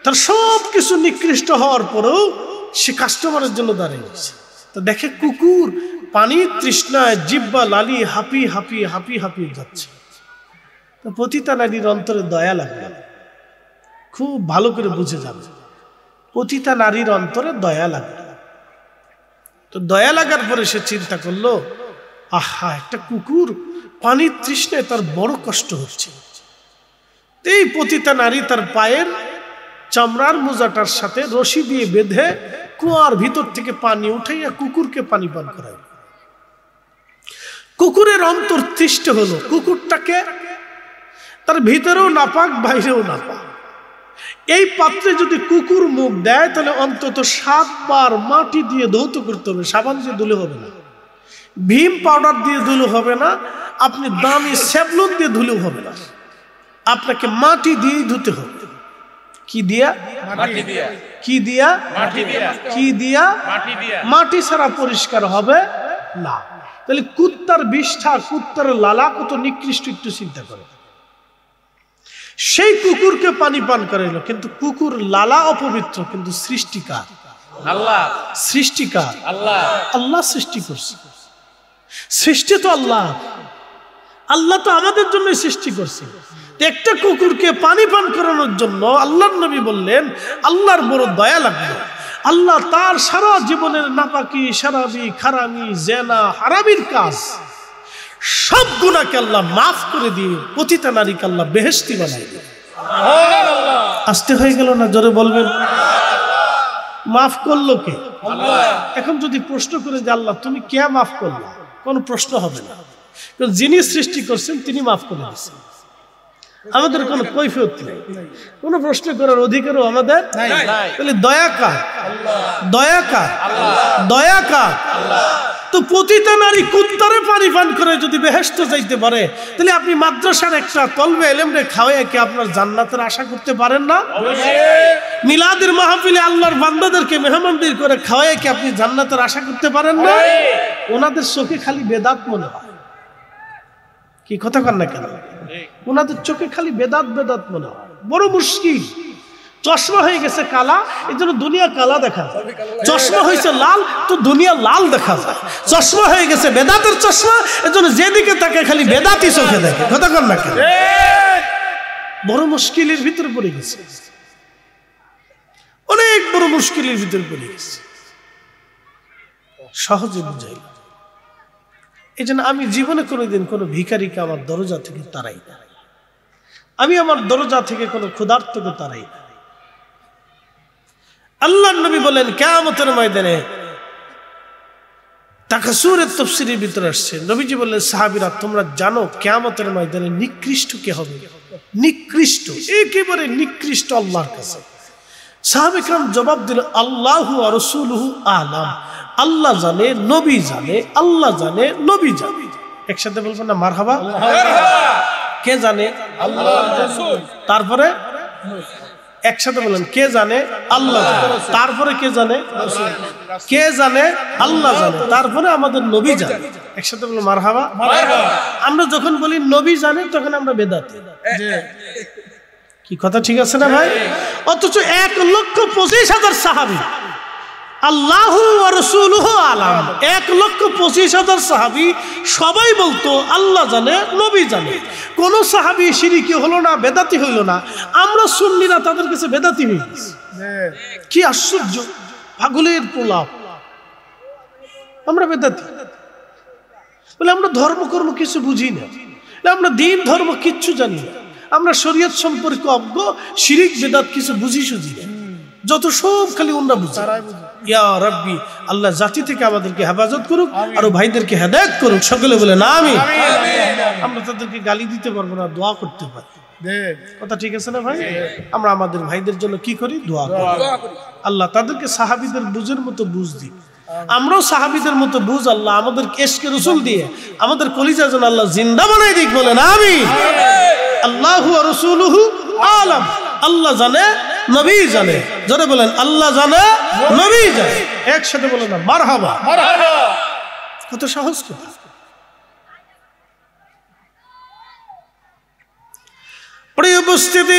তার সব কিছু নিকৃষ্ট হওয়ার পরেও সে কাস্টমারের জন্য দাঁড়িয়ে গেছে। তো দেখে কুকুর পানির তৃষ্ণায় জিহ্বা লালি হাঁপি হাঁপি হাঁপি হাঁপি যাচ্ছে। তো পতিতা নারীর অন্তরে দয়া লাগবে, খুব ভালো করে বুঝে যাবে, পতিতা নারীর অন্তরে দয়া লাগবে। তো দয়া লাগার পরে সে চিন্তা করলো, আহা, একটা কুকুর পানির তৃষ্ণায় তার বড় কষ্ট হচ্ছে। এই পতিতা নারী তার পায়ের চামড়ার মোজাটার সাথে রশি দিয়ে বেঁধে কুয়ার ভিতর থেকে পানি উঠাইয়া কুকুরকে পানি পান করায়। কুকুরের অন্তর তৃষ্ণ হলো, কুকুরটাকে তার ভিতরেও নাপাক বাইরেও নাপাক। এই পাত্রে যদি কুকুর মুখ দেয় তাহলে অন্তত 7 বার মাটি দিয়ে ধৌত করতে হবে, সাবান দিয়ে ধুলে হবে না, ভীম পাউডার দিয়ে ধুলে হবে না, আপনি দামি স্যাভলন দিয়ে ধুলেও হবে না, আপনাকে মাটি দিয়ে ধুতে হবে। কি দিয়া? মাটি দিয়া। কি দিয়া? মাটি দিয়া। কি দিয়া? মাটি দিয়া। মাটি ছাড়া পরিষ্কার হবে না। তাহলে কুত্তার বিষ্ঠা, কুত্তার লালা কত নিকৃষ্ট একটু চিন্তা করে। সেই কুকুরকে পানি পান করাইলো, কিন্তু কুকুর লালা অপবিত্র, কিন্তু সৃষ্টিকার আল্লাহ। সৃষ্টিকার আল্লাহ, আল্লাহ সৃষ্টি করছে। সৃষ্টি তো আল্লাহ, আল্লাহ তো আমাদের জন্য সৃষ্টি করছে। একটা কুকুরকে পানি পান করানোর জন্য আল্লাহর নবী বললেন আল্লাহর বড় দয়া লাগলো। আল্লাহ তার সারা জীবনের নাপাকি, শারাবি, খারামি, জেনা, হারামির কাজ সব গুনাহকে আল্লাহ মাফ করে দিয়ে পতিতা নারীকে আল্লাহ বেহেশতি বানাই দিলেন। আসতে হয়ে গেল না? জোরে বলবেন। মাফ করলো কে? এখন যদি প্রশ্ন করে যে আল্লাহ তুমি কে মাফ করলো, কোনো প্রশ্ন হবে না, কারণ যিনি সৃষ্টি করছেন তিনি মাফ করে দিচ্ছেন। আমাদের কোনো কৈফিয়ত নেই, কোনো প্রশ্ন করার অধিকারও আমাদের নাই। তাহলে দয়া কার? দয়া কার? দয়া কার? তো পতিতা নারী কুত্তারে পানি পান করে যদি বেহেশতে যাইতে পারে, তাহলে আপনি মাদ্রাসার একটা তলবে এলেমরে খাওয়ায় কি আপনার জান্নাতের আশা করতে পারেন না? মিলাদের মাহফিলে আল্লাহর বান্দাদেরকে মেহমানদারি করে খাওয়ায় কি আপনি জান্নাতের আশা করতে পারেন না? ওনাদের চোখে খালি বেদাত মনে হয়। কি কথা কন না কেন? ওনাদের চোখে খালি বেদাত বেদাত মনে হয়। বড় মুশকিল। চশমা হয়ে গেছে কালা, এই জন্য দুনিয়া কালা দেখা যায়। চশমা হয়েছে লাল, তো দুনিয়া লাল দেখা যায়। চশমা হয়ে গেছে বেদাতের চশমা, এই জন্য যেদিকে তাকে খালি বেদাতি চোখে দেখে। কথা কন না কেন? বড় মুশকিলের ভিতরে পড়ে গেছে, অনেক বড় মুশকিলের ভিতরে পড়ে গেছে। সহজে বুঝাই। এই জন্য আমি জীবনে কোনোদিন কোনো ভিখারিকে আমার দরজা থেকে তাড়াই না। আমি আমার দরজা থেকে কোনো ক্ষুধার্তকে তাড়াই না। আল্লাহর নবী বলেন কিয়ামতের ময়দানে, তাকাসুরের তাফসীরের ভিতরে আসছে, নবীজি বললেন সাহাবীরা তোমরা জানো কিয়ামতের ময়দানে নিকৃষ্ট কে হবে? নিকৃষ্ট, একেবারে নিকৃষ্ট আল্লাহর কাছে। সাহাবা কিরাম জবাব দিল আল্লাহু ওয়া রাসূলুহু আলাম। আল্লাহ জানে, নবী জানে, আল্লাহ জানে, নবী জানে। একসাথে বলবেন না মারহাবা? কে জানে? আল্লাহ রাসূল। তারপরে একসাথে বলেন কে জানে? আল্লাহ জানে। তারপরে কে জানে? রাসূল। কে জানে? আল্লাহ জানে। তারপরে আমাদের নবী জানে। একসাথে বলেন মারহাবা। আমরা যখন বলি নবী জানে তখন আমরা বেদাতি। কি কথা ঠিক আছে না ভাই? অথচ 1,25,000 সাহাবী আল্লাহু ওয়া রাসূলুহু আলাম, 1,25,000 সাহাবী সবাই বলতো আল্লাহ জানে, নবী জানে। কোন সাহাবী শিরকি হলো না, বেদাতি হইল না। আমরা সুন্নিরা তাদের কাছে বেদাতি হয়ে গেছি। কি আশ্চর্য! পাগলের প্রলাপ। আমরা বেদাতি বলে আমরা ধর্মকর্ম কিছু বুঝি না, আমরা দিন ধর্ম কিচ্ছু জানি না, আমরা শরীয়ত সম্পর্কে অজ্ঞ, শিরিক বেদাত কিছু বুঝি সুঝি না। যত সব খালি ওনরা বুঝে। ইয়া রাব্বি, আল্লাহ জাতি থেকে আমাদেরকে হেফাজত করুক আর ভাইদেরকে হেদায়েত করুক। সকলে বলে না আমিন। আমরা তাদেরকে গালি দিতে পারবো না, দোয়া করতে পারি। কথা ঠিক আছে না ভাই? আমরা আমাদের ভাইদের জন্য কি করি? দোয়া করি। আল্লাহ তাদেরকে সাহাবীদের বুঝের মতো বুঝ দিই, আমরাও সাহাবীদের মতো বুঝ আল্লাহ আমাদের এশকে রাসূল দিয়ে আমাদের কলিজা যেন আল্লাহ জিন্দা বানাই দিক। বলেন আমিন। আল্লাহু ওয়া রাসূলুহু আলাম। আল্লাহ জানে, নবী জানে। যারা বলেন আল্লাহ জানে, নবী জানে। একসাথে বলেন না মারহাবা। কত সহজ কথা। প্রিয় উপস্থিতি,